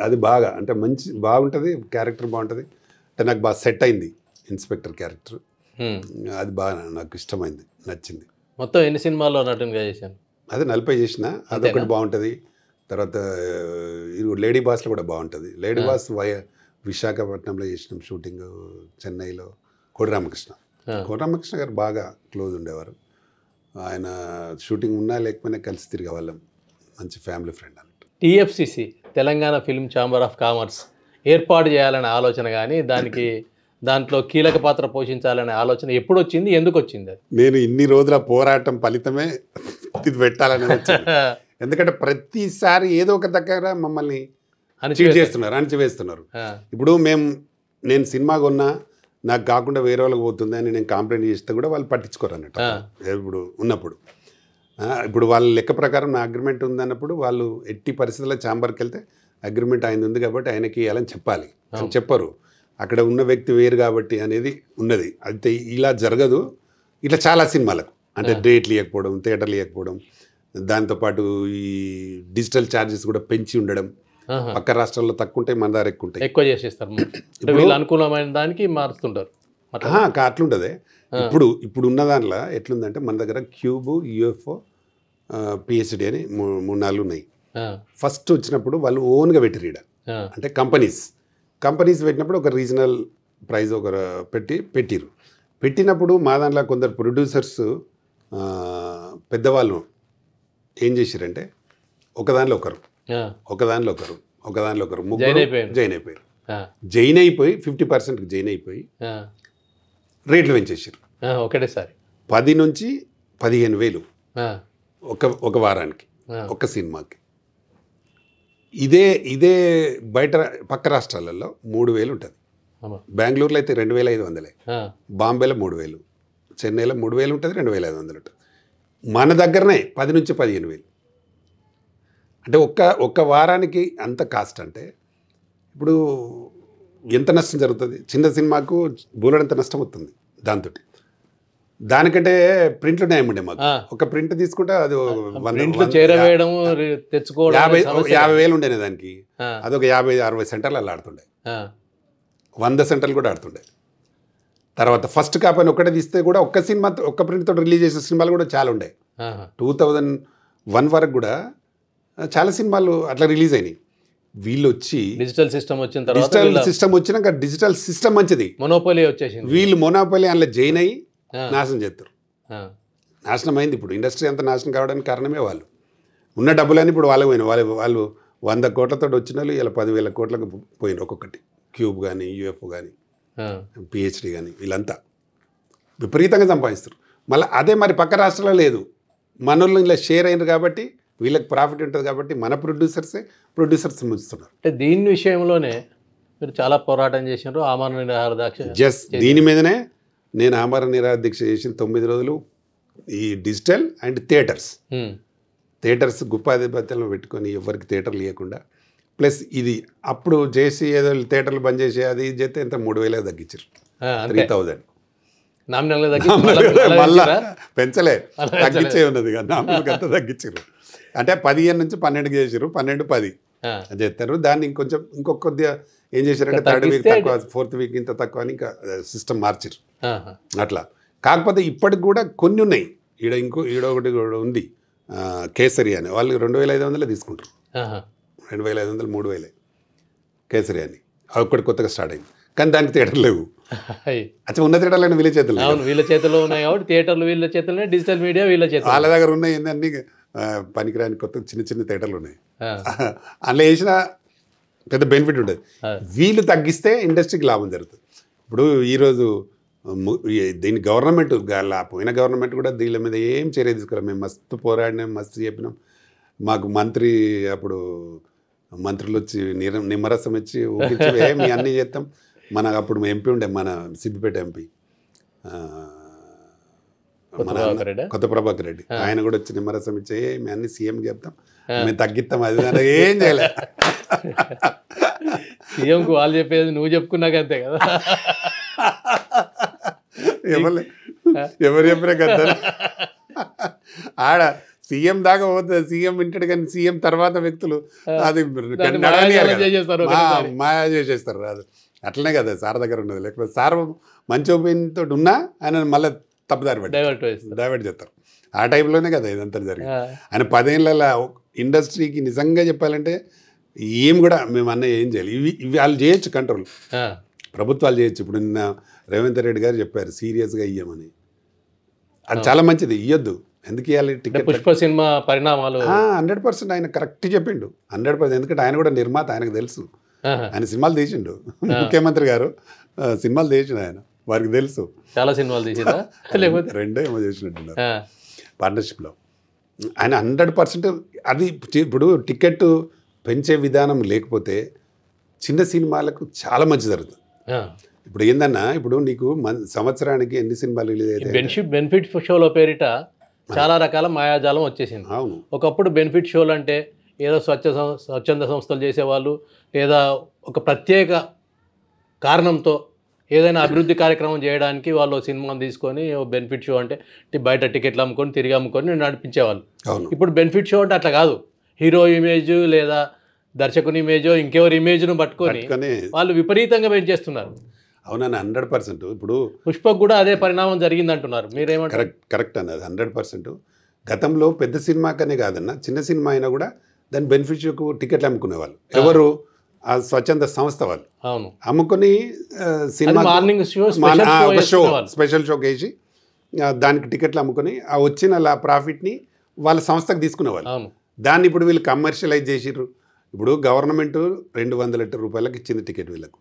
అది బాగా అంటే బాగుంటుంది, క్యారెక్టర్ బాగుంటుంది. అంటే నాకు బాగా సెట్ అయింది ఇన్స్పెక్టర్ క్యారెక్టర్. అది బాగా నాకు ఇష్టమైంది, నచ్చింది. మొత్తం ఎన్ని సినిమాల్లో నటునిగా చేశాను? అదే 40 చేసిన, అదొకటి బాగుంటుంది. తర్వాత లేడీ బాస్లో కూడా బాగుంటుంది. లేడీ బాస్ విశాఖపట్నంలో చేసినాం షూటింగ్, చెన్నైలో. కోడి రామకృష్ణ గారు బాగా క్లోజ్ ఉండేవారు. ఆయన షూటింగ్ ఉన్నా లేకపోయినా కలిసి తిరిగే వాళ్ళం, మంచి ఫ్యామిలీ ఫ్రెండ్ అన్నట్టు. TFCC Telangana film chamber of commerce ఏర్పాటు చేయాలనే ఆలోచన కానీ దాంట్లో కీలక పాత్ర పోషించాలనే ఆలోచన ఎప్పుడు వచ్చింది, ఎందుకు వచ్చింది? నేను ఇన్ని రోజుల పోరాటం ఫలితమే ఇది పెట్టాలని వచ్చింది. ఎందుకంటే ప్రతిసారి ఏదో ఒక దగ్గర మమ్మల్ని అణచివేస్తున్నారు. ఇప్పుడు నేను సినిమా కొన్నా నాకు కాకుండా వేరే వాళ్ళకి పోతుంది అని నేను కంప్లైంట్ చేస్తే కూడా వాళ్ళు పట్టించుకోరు అన్నట్టు. ఇప్పుడు వాళ్ళ లెక్క ప్రకారం నా అగ్రిమెంట్ ఉందన్నప్పుడు వాళ్ళు ఎట్టి పరిస్థితుల్లో ఛాంబర్కి వెళ్తే అగ్రిమెంట్ ఆయన ఉంది కాబట్టి ఆయనకి ఇవ్వాలని చెప్పాలి అని చెప్పరు. అక్కడ ఉన్న వ్యక్తి వేరు కాబట్టి అనేది ఉన్నది. అయితే ఇలా జరగదు. ఇట్లా చాలా సినిమాలకు అంటే డేట్లు ఇవ్వకపోవడం, థియేటర్లు ఇవ్వకపోవడం, దాంతోపాటు ఈ డిజిటల్ ఛార్జెస్ కూడా పెంచి ఉండడం, పక్క రాష్ట్రాల్లో తక్కువ ఉంటాయి, మన దగ్గర ఎక్కువ ఉంటాయి. ఎక్కువ చేసేస్తారు, వీళ్ళు అనుకూలమైన దానికి మారుస్తుంటారు. అట్లుంటుంది. ఇప్పుడు ఉన్న దాంట్లో ఎట్లుందంటే మన దగ్గర క్యూబ్, యూఎఫ్ఓ, పిహెచ్డి అని 3-4 ఉన్నాయి. ఫస్ట్ వచ్చినప్పుడు వాళ్ళు ఓన్గా పెట్టిరు. అంటే కంపెనీస్ పెట్టినప్పుడు ఒక రీజనల్ ప్రైజ్ ఒక పెట్టిరు. పెట్టినప్పుడు మా దాంట్లో కొందరు ప్రొడ్యూసర్స్ పెద్దవాళ్ళు ఏం చేశారంటే ఒకదానిలో ఒకరు ముగ్గురు జాయిన్ అయిపోయారు. జాయిన్ అయిపోయి 50% జాయిన్ అయిపోయి రేట్లు పెంచేసారు ఒకటేసారి 10 నుంచి 15,000 ఒక వారానికి, ఒక సినిమాకి. ఇదే బయట పక్క రాష్ట్రాలలో 3,000 ఉంటుంది. బెంగళూరులో అయితే 2,500, బాంబేలో 3,000, చెన్నైలో 3,000 ఉంటుంది, 2,500 ఉంటుంది. మన దగ్గరనే 10 నుంచి 15,000. అంటే ఒక్క వారానికి అంత కాస్ట్. అంటే ఇప్పుడు ఎంత నష్టం జరుగుతుంది? చిన్న సినిమాకు బోలెడంత నష్టం వస్తుంది దాంతో. దానికంటే ప్రింట్లు ఉన్నాయమండి మాకు. ఒక ప్రింట్ తీసుకుంటే అది 50,000 ఉండేది దానికి. అదొక 50-60 సెంటర్లు అలా ఆడుతుండే, 100 సెంటర్లు కూడా ఆడుతుండే. తర్వాత ఫస్ట్ కాపీ అని ఒకటే తీస్తే కూడా ఒక్క సినిమా, ఒక్క ప్రింట్తో రిలీజ్ చేసే సినిమాలు కూడా చాలా ఉండే. 2001 వరకు కూడా చాలా సినిమాలు అట్లా రిలీజ్ అయినాయి. వీళ్ళు వచ్చి డిజిటల్ సిస్టమ్ వచ్చినాక డిజిటల్ సిస్టమ్ మంచిది, మొనోపోలీ వచ్చేసింది. వీళ్ళు మొనోపోలీ అందులో జైన్ అయ్యి నాశనం చేస్తారు. నాశనం అయింది. ఇప్పుడు ఇండస్ట్రీ అంతా నాశనం కావడానికి కారణమే వాళ్ళు. ఉన్న డబ్బులని ఇప్పుడు వాళ్ళకి పోయిన వాళ్ళు 100 కోట్లతో వచ్చిన వాళ్ళు ఇలా 10,000 కోట్లకు పోయినారు. ఒక్కొక్కటి క్యూబ్ కానీ, యూఎఫ్ఓ కానీ, పిహెచ్డి కానీ, వీళ్ళంతా విపరీతంగా సంపాదిస్తారు. మళ్ళీ అదే మరి పక్క రాష్ట్రాల్లో లేదు. మనోళ్ళు ఇలా షేర్ అయినారు కాబట్టి వీళ్ళకి ప్రాఫిట్ ఉంటుంది కాబట్టి మన ప్రొడ్యూసర్స్ ముంచుతున్నారు. అంటే దీని విషయంలోనే మీరు చాలా పోరాటం చేసినారు. ఆమరణ నిరాహార దీక్ష దీని మీదనే నేను ఆమరణ నిరాహార దీక్ష చేసిన 9 రోజులు. ఈ డిజిటల్ అండ్ థియేటర్స్ గుప్పాధిపత్యంలో పెట్టుకొని ఎవరికి థియేటర్లు ఇవ్వకుండా, ప్లస్ ఇది అప్పుడు చేసి ఏదో థియేటర్లు బంద్ చేసి అది ఇది చేస్తే ఎంత 3,000 తగ్గించారు. 3,000 మళ్ళా పెంచలే, తగ్గించే ఉన్నది కదా, నామినల్గా అంతా తగ్గించారు. అంటే 15 నుంచి 12 చేసారు, 12-10 చేస్తారు. దాన్ని ఇంకొక కొద్దిగా ఏం చేశారంటే 3rd వీక్ తక్కువ, 4th వీక్ ఇంత తక్కువ అని ఇంకా సిస్టమ్ మార్చారు. అట్లా కాకపోతే ఇప్పటికి కూడా కొన్ని ఉన్నాయి. ఈడొకటి కూడా ఉంది, కేసరి అని. వాళ్ళు 2,500 తీసుకుంటారు. 2,500, 3,000 కేసరి అని. ఒక్కటి కొత్తగా స్టార్ట్ అయింది, కానీ దానికి థియేటర్ లేవు. అచ్చా ఉన్న థియేటర్లు వీళ్ళ చేతుల్లో ఉన్నాయి కాబట్టి థియేటర్లు వీళ్ళ చేతుల్లో, డిజిటల్ మీడియా వీళ్ళ చేతుల్లో. వాళ్ళ దగ్గర ఉన్నాయి ఏంటన్నీ పనికిరాని కొత్త చిన్న థియేటర్లు ఉన్నాయి. అందులో వేసిన పెద్ద బెనిఫిట్ ఉంటుంది. వీళ్ళు తగ్గిస్తే ఇండస్ట్రీకి లాభం జరుగుతుంది. ఇప్పుడు ఈరోజు దీని గవర్నమెంట్ పోయిన గవర్నమెంట్ కూడా దీని మీద ఏం చర్య తీసుకురా. మేము మస్తు పోరాడినాం, మస్తు చెప్పినాం. మాకు అప్పుడు మంత్రులు వచ్చి నిమ్మరసం ఇచ్చి ఊపించి మీ అన్నీ చేస్తాం. అప్పుడు ఎంపీ ఉండే, మన సిద్దిపేట ఎంపీ కొత్త ప్రభాకర్ రెడ్డి, ఆయన కూడా వచ్చి నిమ్మరసం ఇచ్చే మేము అన్ని సీఎంకి చెప్తాం, మేము తగ్గిస్తాం. అది ఏం చేయలే. సీఎంకు వాళ్ళు చెప్పేది నువ్వు చెప్పుకున్నాక అంతే కదా. ఎవరు చెప్పినా కదా. ఆడ సీఎం దాకా పోతుంది, సీఎం వింటాడు, కానీ సీఎం తర్వాత వ్యక్తులు అది మాయా చేసేస్తారు. అది అట్లనే కదా సార్ దగ్గర ఉన్నది. లేకపోతే సార్ మంచి ఒపీనియన్ తోటి ఉన్నా ఆయన మళ్ళీ తప్పుదారి డైవర్ట్ చేస్తారు. ఆ టైంలోనే కదా ఇదంతా జరిగింది. ఆయన 10 ఏళ్ళ ఇండస్ట్రీకి నిజంగా చెప్పాలంటే ఏం కూడా మేము ఏం చేయాలి, ఇవి వాళ్ళు చేయొచ్చు, కంట్రోల్ ప్రభుత్వాలు చేయొచ్చు. ఇప్పుడు నిన్న రేవంత్ రెడ్డి గారు చెప్పారు సీరియస్గా ఇయ్యమని. అది చాలా మంచిది, ఇయ్యొద్దు. ఎందుకు ఇవ్వాలి టికెట్? పుష్ప సినిమా పరిణామాలు 100% ఆయన కరెక్ట్ చెప్పిండు. 100%. ఎందుకంటే ఆయన కూడా నిర్మాత, ఆయనకు తెలుసు. ఆయన సినిమాలు తీసిండు. ముఖ్యమంత్రి గారు సినిమాలు తీసిండు, ఆయన వారికి తెలుసు. చాలా సినిమాలు తీసిందా? 2 ఏమో చేసినట్టున్నారు పార్ట్నర్షిప్లో. ఆయన 100% అది. ఇప్పుడు టికెట్ పెంచే విధానం లేకపోతే చిన్న సినిమాలకు చాలా మంచి జరుగుతుంది. ఇప్పుడు ఏందన్నా, ఇప్పుడు నీకు సంవత్సరానికి ఎన్ని సినిమాలు రిలీజ్ అయితే బెనిఫిట్ షోలో పేరిట చాలా రకాల మాయాజాలం వచ్చేసింది. అవును. ఒకప్పుడు బెనిఫిట్ షోలు అంటే ఏదో స్వచ్ఛంద సంస్థలు చేసేవాళ్ళు, లేదా ఒక ప్రత్యేక కారణంతో ఏదైనా అభివృద్ధి కార్యక్రమం చేయడానికి వాళ్ళు సినిమాని తీసుకొని బెనిఫిట్ షో అంటే బయట టికెట్లు అమ్ముకొని తిరిగి అమ్ముకొని నడిపించేవాళ్ళు. ఇప్పుడు బెనిఫిట్ షో అంటే అట్లా కాదు, హీరో ఇమేజ్ లేదా దర్శకుని ఇమేజో ఇంకెవరి ఇమేజ్ను పట్టుకొని వాళ్ళు విపరీతంగా పెంచేస్తున్నారు. అవునన్నా 100%. ఇప్పుడు పుష్పకు కూడా అదే పరిణామం జరిగింది అంటున్నారు, మీరేమంటారు? కరెక్ట్ అన్నది 100%. గతంలో పెద్ద సినిమాకనే కాదన్న, చిన్న సినిమా అయినా కూడా దాని బెనిఫిట్ షోకు టికెట్లు అమ్ముకునేవాళ్ళు. ఎవరు? ఆ స్వచ్ఛంద సంస్థ వాళ్ళు. అవును, అమ్ముకొని సినిమా మార్నింగ్ షో స్పెషల్ షోకి వేసి దానికి టికెట్లు అమ్ముకొని ఆ వచ్చిన ప్రాఫిట్ని వాళ్ళ సంస్థకు తీసుకునేవాళ్ళు. అవును, దాన్ని ఇప్పుడు వీళ్ళు కమర్షియలైజ్ చేసిర్రు. ఇప్పుడు గవర్నమెంట్ 200 రూపాయలకి ఇచ్చింది టికెట్, వీళ్ళకు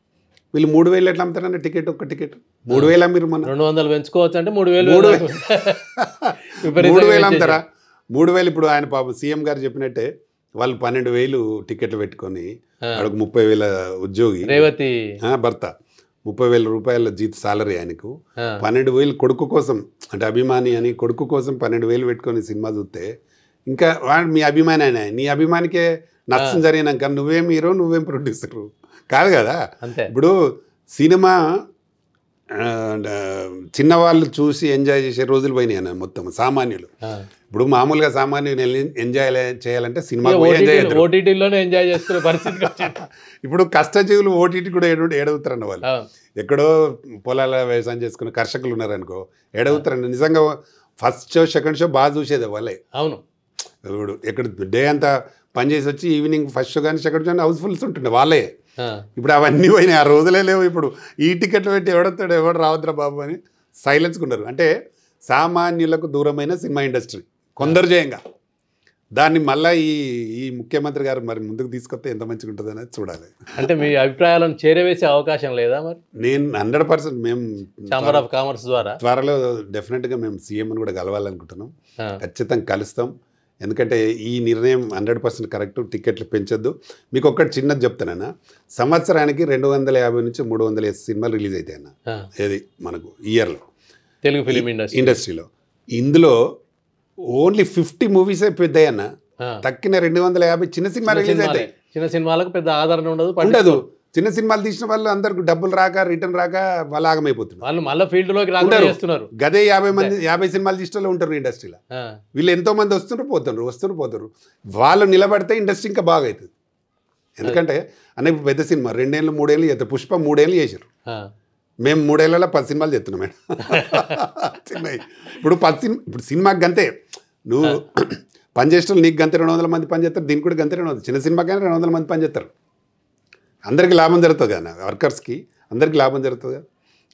వీళ్ళు 3000 ఎట్లా అమ్ముతారన్న టికెట్? ఒక్క టికెట్ 3000 మీరు మన 200 పెంచుకోవచ్చు అంటే 3000 అమ్ముతారా? 3000 ఇప్పుడు ఆయన పాపం సీఎం గారు చెప్పినట్టే వాళ్ళు 12,000 టికెట్లు పెట్టుకొని అడుగు 30,000 ఉద్యోగి రేవతి భర్త 30,000 రూపాయల సాలరీ ఆయనకు 12,000 కొడుకు కోసం, అంటే అభిమాని అని కొడుకు కోసం 12,000 పెట్టుకొని సినిమా చూస్తే ఇంకా వాడు మీ అభిమాని అయినా నీ అభిమానికే నష్టం జరిగినాక నువ్వేం హీరో నువ్వేం ప్రొడ్యూసరు కాదు కదా. ఇప్పుడు సినిమా చిన్నవాళ్ళు చూసి ఎంజాయ్ చేసే రోజులు పోయినాయి అన్న మొత్తం సామాన్యులు. ఇప్పుడు మామూలుగా సామాన్యులు ఎంజాయ్ చేయాలంటే సినిమా ఓటీటీలోనే ఎంజాయ్ చేసుకునే పరిస్థితి. ఇప్పుడు కష్టజీవులు ఓటీటీ కూడా ఏడవుతారన్న వాళ్ళు. ఎక్కడో పొలాల వ్యవసాయం చేసుకునే కర్షకులు ఉన్నారనుకో ఏడవుతారన్న. నిజంగా ఫస్ట్ షో సెకండ్ షో బాగా చూసేది వాళ్ళే. అవును, ఇప్పుడు ఎక్కడ డే అంతా పనిచేసి వచ్చి ఈవినింగ్ ఫస్ట్ షో కానీ సెకండ్ షో కానీ హౌస్ఫుల్స్ ఉంటుండే వాళ్ళే. ఇప్పుడు అవన్నీ పోయినాయి, ఆ రోజులే లేవు. ఇప్పుడు ఈ టికెట్లు పెట్టి ఎవడొస్తాడు ఎవడు రావద్దురా బాబు అని సైలెన్స్గా ఉన్నారు. అంటే సామాన్యులకు దూరమైన సినిమా ఇండస్ట్రీ కొందరు చేయంగా దాన్ని మళ్ళీ ఈ ముఖ్యమంత్రి గారు మరి ముందుకు తీసుకొస్తే ఎంత మంచిగా ఉంటుంది అనేది చూడాలి. అంటే మీ అభిప్రాయాలను చేరవేసే అవకాశం లేదా? మరి నేను 100% మేము ఛాంబర్ ఆఫ్ కామర్స్ ద్వారా త్వరలో డెఫినెట్గా మేము సీఎంని కూడా కలవాలనుకుంటున్నాం. ఖచ్చితంగా కలుస్తాం. ఎందుకంటే ఈ నిర్ణయం 100% కరెక్ట్. టికెట్లు పెంచొద్దు. మీకు ఒక్కటి చిన్నది చెప్తానన్నా, సంవత్సరానికి 250 నుంచి 300 సినిమాలు రిలీజ్ అవుతాయి అన్న, ఏది మనకు ఇయర్లో తెలుగు ఫిలిం ఇండస్ట్రీలో. ఇందులో ఓన్లీ 50 మూవీసే పెద్దయి అన్న, తక్కిన 250 చిన్న సినిమా రిలీజ్ అవుతాయి. చిన్న సినిమాలకు పెద్ద ఆదరణ ఉండదు. చిన్న సినిమాలు తీసిన వాళ్ళు అందరికి డబ్బులు రాక రిటర్న్ రాక వాళ్ళు ఆగమైపోతున్నారు. వాళ్ళు మళ్ళీ ఫీల్డ్లోకి రాస్తున్నారు. గదే 50 సినిమాలు తీసిన వాళ్ళు ఉంటారు ఇండస్ట్రీలో. వీళ్ళు ఎంతో మంది వస్తున్నారు. వాళ్ళు నిలబడితే ఇండస్ట్రీ ఇంకా బాగా అవుతుంది. ఎందుకంటే అన్న ఇప్పుడు పెద్ద సినిమా 2 ఏళ్ళు 3 ఏళ్ళు చేస్తారు. పుష్ప 3 ఏళ్ళు చేశారు. మేము 3 ఏళ్ళలో 10 సినిమాలు చేస్తున్నాం మేడం. చిన్నవి ఇప్పుడు 10 ఇప్పుడు సినిమాకి గంతే. నువ్వు పనిచేసిన నీకు గంతే 200 మంది పని చేస్తారు, దీనికి కూడా గంతే 200. చిన్న సినిమాకైనా 200 మంది పని చేస్తారు. అందరికీ లాభం జరుగుతుంది కదా, వర్కర్స్కి అందరికీ లాభం జరుగుతుంది కదా.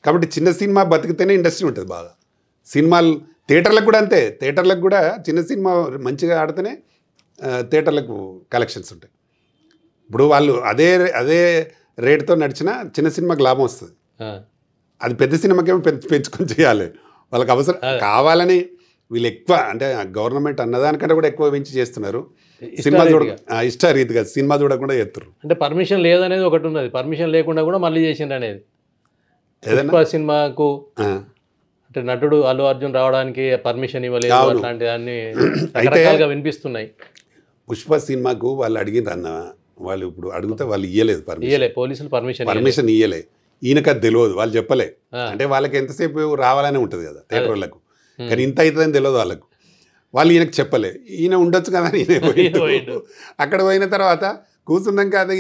కాబట్టి చిన్న సినిమా బతికితేనే ఇండస్ట్రీ ఉంటుంది బాగా. సినిమాలు థియేటర్లకు కూడా అంతే. థియేటర్లకు కూడా చిన్న సినిమా మంచిగా ఆడితేనే థియేటర్లకు కలెక్షన్స్ ఉంటాయి. ఇప్పుడు వాళ్ళు అదే రేటుతో నడిచినా చిన్న సినిమాకి లాభం వస్తుంది. అది పెద్ద సినిమాకేమో పెంచుకొని చేయాలి. వాళ్ళకి అవసరం కావాలని వీళ్ళు ఎక్కువ, అంటే గవర్నమెంట్ అన్నదానికంటే కూడా ఎక్కువ పెంచి చేస్తున్నారు. సినిమా ఇష్టారీతిగా సినిమా చూడకుండా చేస్తారు. అంటే పర్మిషన్ లేదనేది ఒకటి ఉన్నది, పర్మిషన్ లేకుండా కూడా మళ్ళీ చేసిండ్రు అనేది. పుష్ప సినిమాకు అంటే నటుడు అల్లు అర్జున్ రావడానికి పర్మిషన్ ఇవ్వలేదు, అట్లాంటి అన్ని రకరకాలుగా వినిపిస్తున్నాయి. పుష్ప సినిమాకు వాళ్ళు అడిగిండ్రు అన్న, వాళ్ళు ఇప్పుడు అడిగితే వాళ్ళు ఇవ్వలేదు పోలీసులు పర్మిషన్ ఇవ్వలే. ఈయనకు అది తెలియదు, వాళ్ళు చెప్పలే. అంటే వాళ్ళకి ఎంతసేపు రావాలని ఉంటుంది కదా థియేటర్ వాళ్ళకు, కానీ ఇంత అవుతుందని తెలియదు వాళ్ళకు. వాళ్ళు ఈయనకు చెప్పలే. ఈయన ఉండొచ్చు కదా అని ఈయన పోయిండు. అక్కడ పోయిన తర్వాత కూర్చున్నాక అది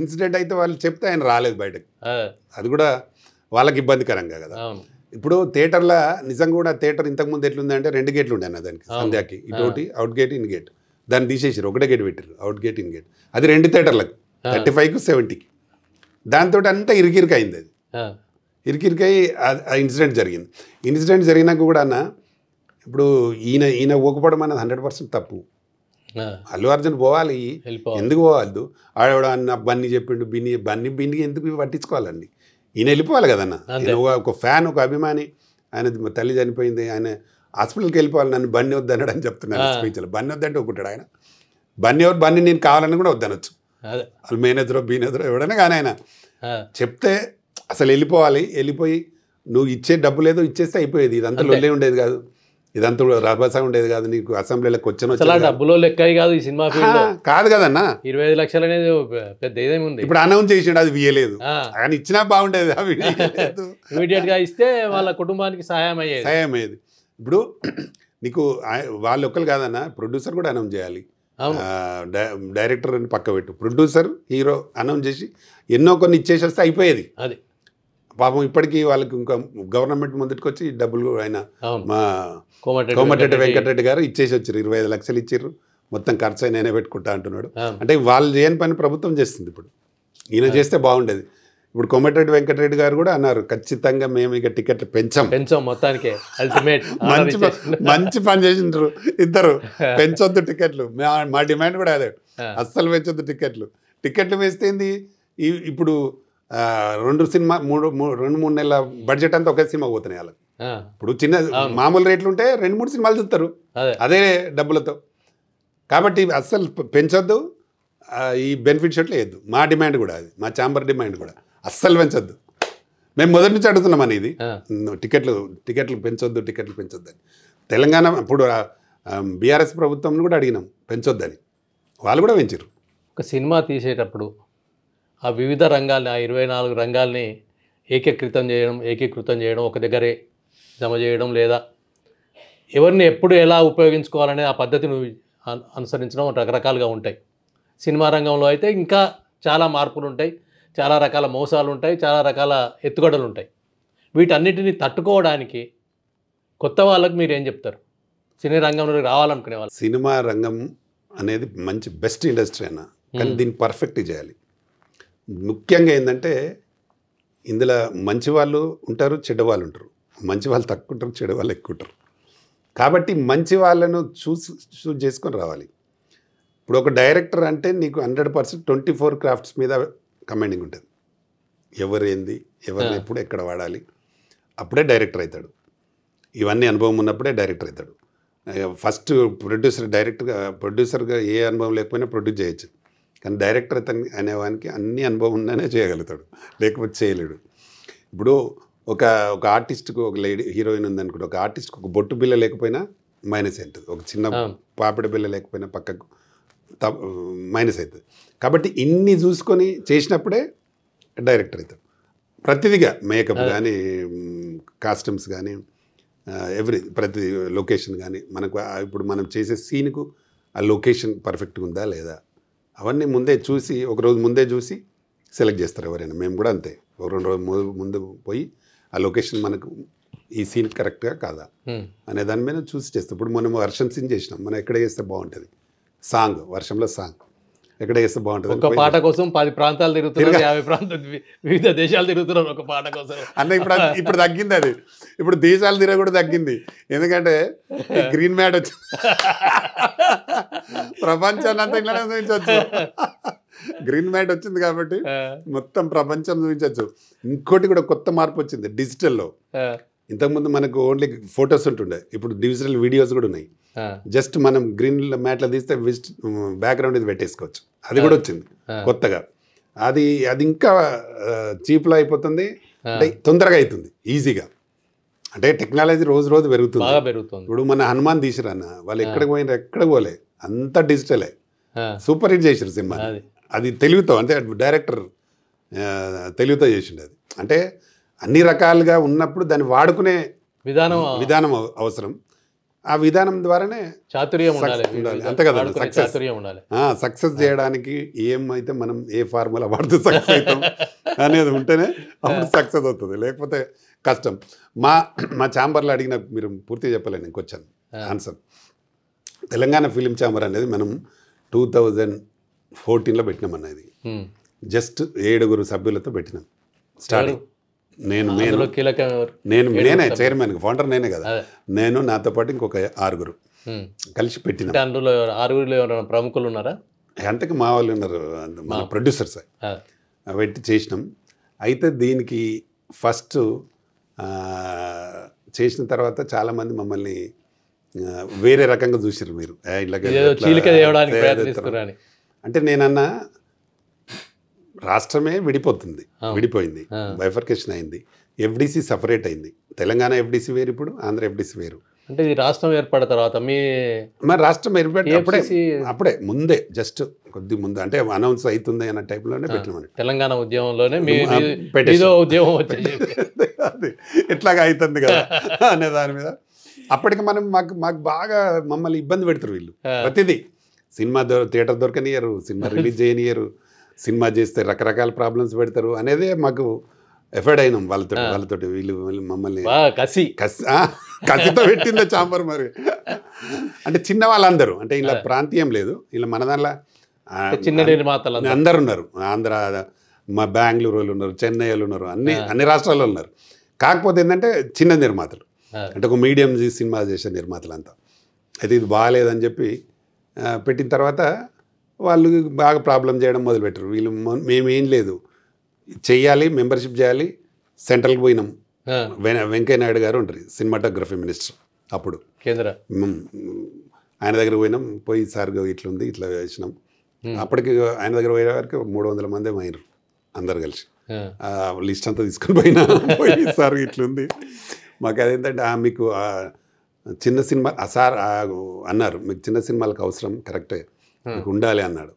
ఇన్సిడెంట్ అయితే వాళ్ళు చెప్తే ఆయన రాలేదు బయటకు. అది కూడా వాళ్ళకి ఇబ్బందికరంగా కదా. ఇప్పుడు థియేటర్లో నిజంగా కూడా థియేటర్ ఇంతకుముందు ఎట్లుందంటే 2 గేట్లు ఉండే అన్న దానికి, సంధ్యాకి ఇటోటి అవుట్ గేట్ ఇన్ గేట్. దాన్ని తీసేసారు, ఒకటే గేట్ పెట్టారు, అవుట్ గేట్ ఇన్ గేట్. అది 2 థియేటర్లకు 35కు 70కి. దాంతో అంతా ఇరికిరికి అయింది. అది ఇరికిరికై ఆ ఇన్సిడెంట్ జరిగింది. ఇన్సిడెంట్ జరిగినాక కూడా అన్న ఇప్పుడు ఈయన ఊకపోవడం అన్నది 100% తప్పు. అల్లు అర్జున్ పోవాలి, ఎందుకు పోవద్దు? ఆడవాడు అన్న బన్నీ చెప్పిండు, బిన్ని ఎందుకు పట్టించుకోవాలండి? ఈయన వెళ్ళిపోవాలి కదన్న. ఒక ఫ్యాన్, ఒక అభిమాని, ఆయన తల్లి చనిపోయింది, ఆయన హాస్పిటల్కి వెళ్ళిపోవాలి, నన్ను బన్నీ వద్దన్నాడు అని చెప్తున్నాను స్పీచ్లో. బన్నీ వద్దంటే ఒప్పుకుంటాడు ఆయన. బన్నీ నేను కావాలని కూడా వద్దనొచ్చు. వాళ్ళు మేనేజరో బీనేజరో ఎవడైనా కానీ ఆయన చెప్తే అసలు వెళ్ళిపోవాలి. వెళ్ళిపోయి నువ్వు ఇచ్చే డబ్బు లేదో ఇచ్చేస్తే అయిపోయేది, ఇదంతా లొల్లే ఉండేది కాదు. ఇదంతా రభస ఉండేది కాదు, నీకు అసెంబ్లీలకు వచ్చిన అసలు డబ్బులో లెక్క కాదు ఈ సినిమా ఫీల్డ్ కాదు కదన్నా. 25 లక్షలు అనేది పెద్ద ఏదేమి ఉంది. ఇప్పుడు అనౌన్స్ చేసిండు, అది ఇయ్యలేదు, కానీ ఇచ్చినా బాగుండేది. ఇమీడియట్ గా ఇస్తే వాళ్ళ కుటుంబానికి సహాయం అయ్యేది. ఇప్పుడు నీకు వాళ్ళు ఒక్కరు కాదన్నా, ప్రొడ్యూసర్ కూడా అనౌన్స్ చేయాలి. డైరెక్టర్ అని పక్క పెట్టు, ప్రొడ్యూసర్ హీరో అనౌన్స్ చేసి ఎన్నో కొన్ని ఇచ్చేసి వస్తే అయిపోయేది. అది పాపం ఇప్పటికీ వాళ్ళకి ఇంకా గవర్నమెంట్ ముందుకు వచ్చి డబ్బులు ఆయన మా కోమటిరెడ్డి వెంకటరెడ్డి గారు ఇచ్చేసి వచ్చారు. 25 లక్షలు ఇచ్చారు, మొత్తం ఖర్చు నేనే పెట్టుకుంటా అంటున్నాడు. అంటే వాళ్ళు చేయని పని ప్రభుత్వం చేస్తుంది. ఇప్పుడు ఈయన చేస్తే బాగుండేది. ఇప్పుడు కోమటిరెడ్డి వెంకటరెడ్డి గారు కూడా అన్నారు, ఖచ్చితంగా మేము ఇక టికెట్లు పెంచాం మొత్తానికి. అల్టిమేట్ మంచి పని చేసిండ్రు ఇద్దరు. పెంచొద్దు టికెట్లు, మా డిమాండ్ కూడా అదే, అస్సలు పెంచొద్దు టికెట్లు వేస్తే ఇప్పుడు 2-3 నెలల బడ్జెట్ అంతా ఒకే సినిమా పోతున్నాయి వాళ్ళకి. ఇప్పుడు చిన్న మామూలు రేట్లు ఉంటే 2-3 సినిమాలు చూస్తారు అదే డబ్బులతో. కాబట్టి అస్సలు పెంచొద్దు, ఈ బెనిఫిట్ షోట్లు వేయద్దు. మా డిమాండ్ కూడా అది, మా ఛాంబర్ డిమాండ్ కూడా అస్సలు పెంచొద్దు. మేము మొదటి నుంచి అడుగుతున్నామని ఇది, టికెట్లు పెంచొద్దు అని. తెలంగాణ ఇప్పుడు బీఆర్ఎస్ ప్రభుత్వం కూడా అడిగినాం పెంచొద్దని, వాళ్ళు కూడా పెంచారు. ఒక సినిమా తీసేటప్పుడు ఆ వివిధ రంగాల్ని, ఆ 24 రంగాల్ని ఏకీకృతం చేయడం, ఒక దగ్గరే జమ చేయడం, లేదా ఎవరిని ఎప్పుడు ఎలా ఉపయోగించుకోవాలనే ఆ పద్ధతిని అనుసరించడం రకరకాలుగా ఉంటాయి. సినిమా రంగంలో అయితే ఇంకా చాలా మార్పులు ఉంటాయి, చాలా రకాల మోసాలు ఉంటాయి, చాలా రకాల ఎత్తుగడలు ఉంటాయి. వీటన్నిటిని తట్టుకోవడానికి కొత్త వాళ్ళకి మీరు ఏం చెప్తారు? సినీ రంగంలో రావాలనుకునే వాళ్ళు. సినిమా రంగం అనేది మంచి బెస్ట్ ఇండస్ట్రీ అన్న, కానీ దీన్ని పర్ఫెక్ట్ చేయాలి. ముఖ్యంగా ఏంటంటే ఇందులో మంచి వాళ్ళు ఉంటారు, చెడ్డవాళ్ళు ఉంటారు. మంచి వాళ్ళు తక్కువ ఉంటారు, చెడ్డవాళ్ళు ఎక్కువ ఉంటారు. కాబట్టి మంచి వాళ్ళను చూస్ చేసుకొని రావాలి. ఇప్పుడు ఒక డైరెక్టర్ అంటే నీకు 100% 24 క్రాఫ్ట్స్ మీద కమాండింగ్ ఉంటుంది. ఎవరేంది, ఎవరిని ఎప్పుడు ఎక్కడ వాడాలి, అప్పుడే డైరెక్టర్ అవుతాడు. ఇవన్నీ అనుభవం ఉన్నప్పుడే డైరెక్టర్ అవుతాడు. ఫస్ట్ ప్రొడ్యూసర్గా ఏ అనుభవం లేకపోయినా ప్రొడ్యూస్ చేయొచ్చు, కానీ డైరెక్టర్ అనేవానికి అన్ని అనుభవం ఉన్నానే చేయగలుగుతాడు, లేకపోతే చేయలేడు. ఇప్పుడు ఒక ఆర్టిస్ట్కు, ఒక లేడీ హీరోయిన్ ఉందనుకుంటే, ఒక ఆర్టిస్ట్కి ఒక బొట్టు బిల్ల లేకపోయినా మైనస్ అవుతుంది, ఒక చిన్న పాపిడి బిల్ల లేకపోయినా పక్కకు మైనస్ అవుతుంది. కాబట్టి ఇన్ని చూసుకొని చేసినప్పుడే డైరెక్టర్ అవుతాడు. ప్రతిదిగా మేకప్ కానీ, కాస్ట్యూమ్స్ కానీ, ప్రతి లొకేషన్ కానీ, మనకు ఇప్పుడు మనం చేసే సీన్కు ఆ లొకేషన్ పర్ఫెక్ట్గా ఉందా లేదా, అవన్నీ ముందే చూసి, ఒకరోజు ముందే చూసి సెలెక్ట్ చేస్తారు ఎవరైనా. మేము కూడా అంతే, ఒక 2 రోజులు ముందు పోయి ఆ లొకేషన్ మనకు ఈ సీన్ కరెక్ట్గా కాదా అనే దాని మీద చూసి చేస్తాం. ఇప్పుడు మనం వర్షం సీన్ చేసినాం, మనం ఎక్కడ చేస్తే బాగుంటుంది, సాంగ్ వర్షంలో సాంగ్ ఎక్కడ చేస్తే బాగుంటుంది. ఒక పాట కోసం 10 ప్రాంతాలు తిరుగుతున్నారు, 50 ప్రాంతాలు, వివిధ దేశాలు తిరుగుతున్నారు ఒక పాట కోసం అన్న. ఇప్పుడు తగ్గింది అది, ఇప్పుడు దేశాలు తిరగ కూడా తగ్గింది. ఎందుకంటే గ్రీన్ మ్యాట్ వచ్చి ప్రపంచాన్ని అంతా ఇట్లా చూపించవచ్చు. గ్రీన్ మ్యాట్ వచ్చింది కాబట్టి మొత్తం ప్రపంచం చూపించవచ్చు. ఇంకోటి కూడా కొత్త మార్పు వచ్చింది డిజిటల్లో. ఇంతకుముందు మనకు ఓన్లీ ఫొటోస్ ఉంటుండే, ఇప్పుడు డిజిటల్ వీడియోస్ కూడా ఉన్నాయి. జస్ట్ మనం గ్రీన్ మ్యాట్లో తీస్తే బ్యాక్గ్రౌండ్ ఇది పెట్టేసుకోవచ్చు. అది కూడా వచ్చింది కొత్తగా. అది ఇంకా చీప్లో అయిపోతుంది, అంటే తొందరగా అవుతుంది, ఈజీగా. అంటే టెక్నాలజీ రోజు రోజు పెరుగుతుంది. ఇప్పుడు మన హనుమాన్ తీసిరన్న, వాళ్ళు ఎక్కడికి పోయినారు, ఎక్కడికి పోలే, అంతా డిజిటలే. సూపర్ హిట్ చేసారు సినిమా. అది తెలివితో, అంటే డైరెక్టర్ తెలివితో చేసిండు అది. అంటే అన్ని రకాలుగా ఉన్నప్పుడు దాన్ని వాడుకునే విధానం అవసరం. ఆ విధానం ద్వారానే చాతుర్యం ఉండాలి, అంతే కదా. సక్సెస్ చేయడానికి ఏమైతే మనం ఏ ఫార్ములా వాడితే సక్సెస్ అవుతాం అనేది ఉంటేనే అప్పుడు సక్సెస్ అవుతుంది, లేకపోతే కష్టం. మా ఛాంబర్లో అడిగిన, మీరు పూర్తిగా చెప్పలేను, ఇంకొచ్చాను ఆన్సర్. తెలంగాణ ఫిలిం ఛాంబర్ అనేది మనం 2014లో పెట్టినాం ఇది. జస్ట్ 7 సభ్యులతో పెట్టినాం స్టార్టింగ్. నేనే చైర్మన్, ఫౌండర్ నేనే కదా. నేను, నాతో పాటు ఇంకొక 6 కలిసి పెట్టిన. అందులో 6 ప్రముఖులు ఉన్నారా? అంతకు మా వాళ్ళు ఉన్నారు, మన ప్రొడ్యూసర్స్. పెట్టి చేసినాం. అయితే దీనికి ఫస్ట్ చేసిన తర్వాత చాలామంది మమ్మల్ని వేరే రకంగా చూసారు. మీరు అంటే నేనన్నా, రాష్ట్రమే విడిపోయింది, బైఫర్కేషన్ అయింది, ఎఫ్డిసి సపరేట్ అయింది. తెలంగాణ ఎఫ్డిసి వేరు, ఇప్పుడు ఆంధ్ర ఎఫ్డిసి వేరు. అంటే ఇది రాష్ట్రం ఏర్పడిన తర్వాత మరి రాష్ట్రం ఏర్పడి అప్పుడే ముందే జస్ట్ కొద్ది ముందు అంటే అనౌన్స్ అవుతుంది అన్న టైప్లోనే పెట్టినామని తెలంగాణ ఉద్యమంలోనే ఉద్యమం వచ్చేది అది ఎట్లాగా అవుతుంది కదా అనే దాని మీద అప్పటికి మాకు బాగా మమ్మల్ని ఇబ్బంది పెడతారు వీళ్ళు ప్రతిదీ సినిమా థియేటర్ దొరకనియరు సినిమా రిలీజ్ చేయనియరు సినిమా చేస్తే రకరకాల ప్రాబ్లమ్స్ పెడతారు అనేదే మాకు ఎఫర్డ్ అయినాం వాళ్ళతోటి వీళ్ళు మమ్మల్ని కసితో పెట్టిందే చాంబర్ మరి అంటే చిన్న వాళ్ళందరూ అంటే ఇలా ప్రాంతీయం లేదు ఇలా మన దానిలో చిన్న నిర్మాతలు అందరు ఉన్నారు ఆంధ్ర మా బెంగళూరు వాళ్ళు ఉన్నారు చెన్నై వాళ్ళు ఉన్నారు అన్ని రాష్ట్రాల్లో ఉన్నారు కాకపోతే ఏంటంటే చిన్న నిర్మాతలు అంటే ఒక మీడియం సినిమా చేసే నిర్మాతలు అంతా అయితే ఇది బాగాలేదని చెప్పి పెట్టిన తర్వాత వాళ్ళు బాగా ప్రాబ్లం చేయడం మొదలుపెట్టారు వీళ్ళు మేమేం లేదు చెయ్యాలి మెంబర్షిప్ చేయాలి సెంట్రల్కి పోయినాం వెంకయ్య నాయుడు గారు ఉంటారు సినిమాటోగ్రఫీ మినిస్టర్ అప్పుడు కేంద్ర ఆయన దగ్గర పోయినాం పోయి సార్ ఇట్లుంది ఇట్లా వేసినాం అప్పటికి ఆయన దగ్గర పోయే వరకు 300 మంది అయినారు అందరు కలిసి లిస్ట్ అంతా తీసుకొని పోయి సార్ ఇట్లుంది మాకు అదేంటంటే మీకు చిన్న సినిమా సార్ అన్నారు మీకు చిన్న సినిమాలకు అవసరం కరెక్టే మీకు ఉండాలి అన్నాడు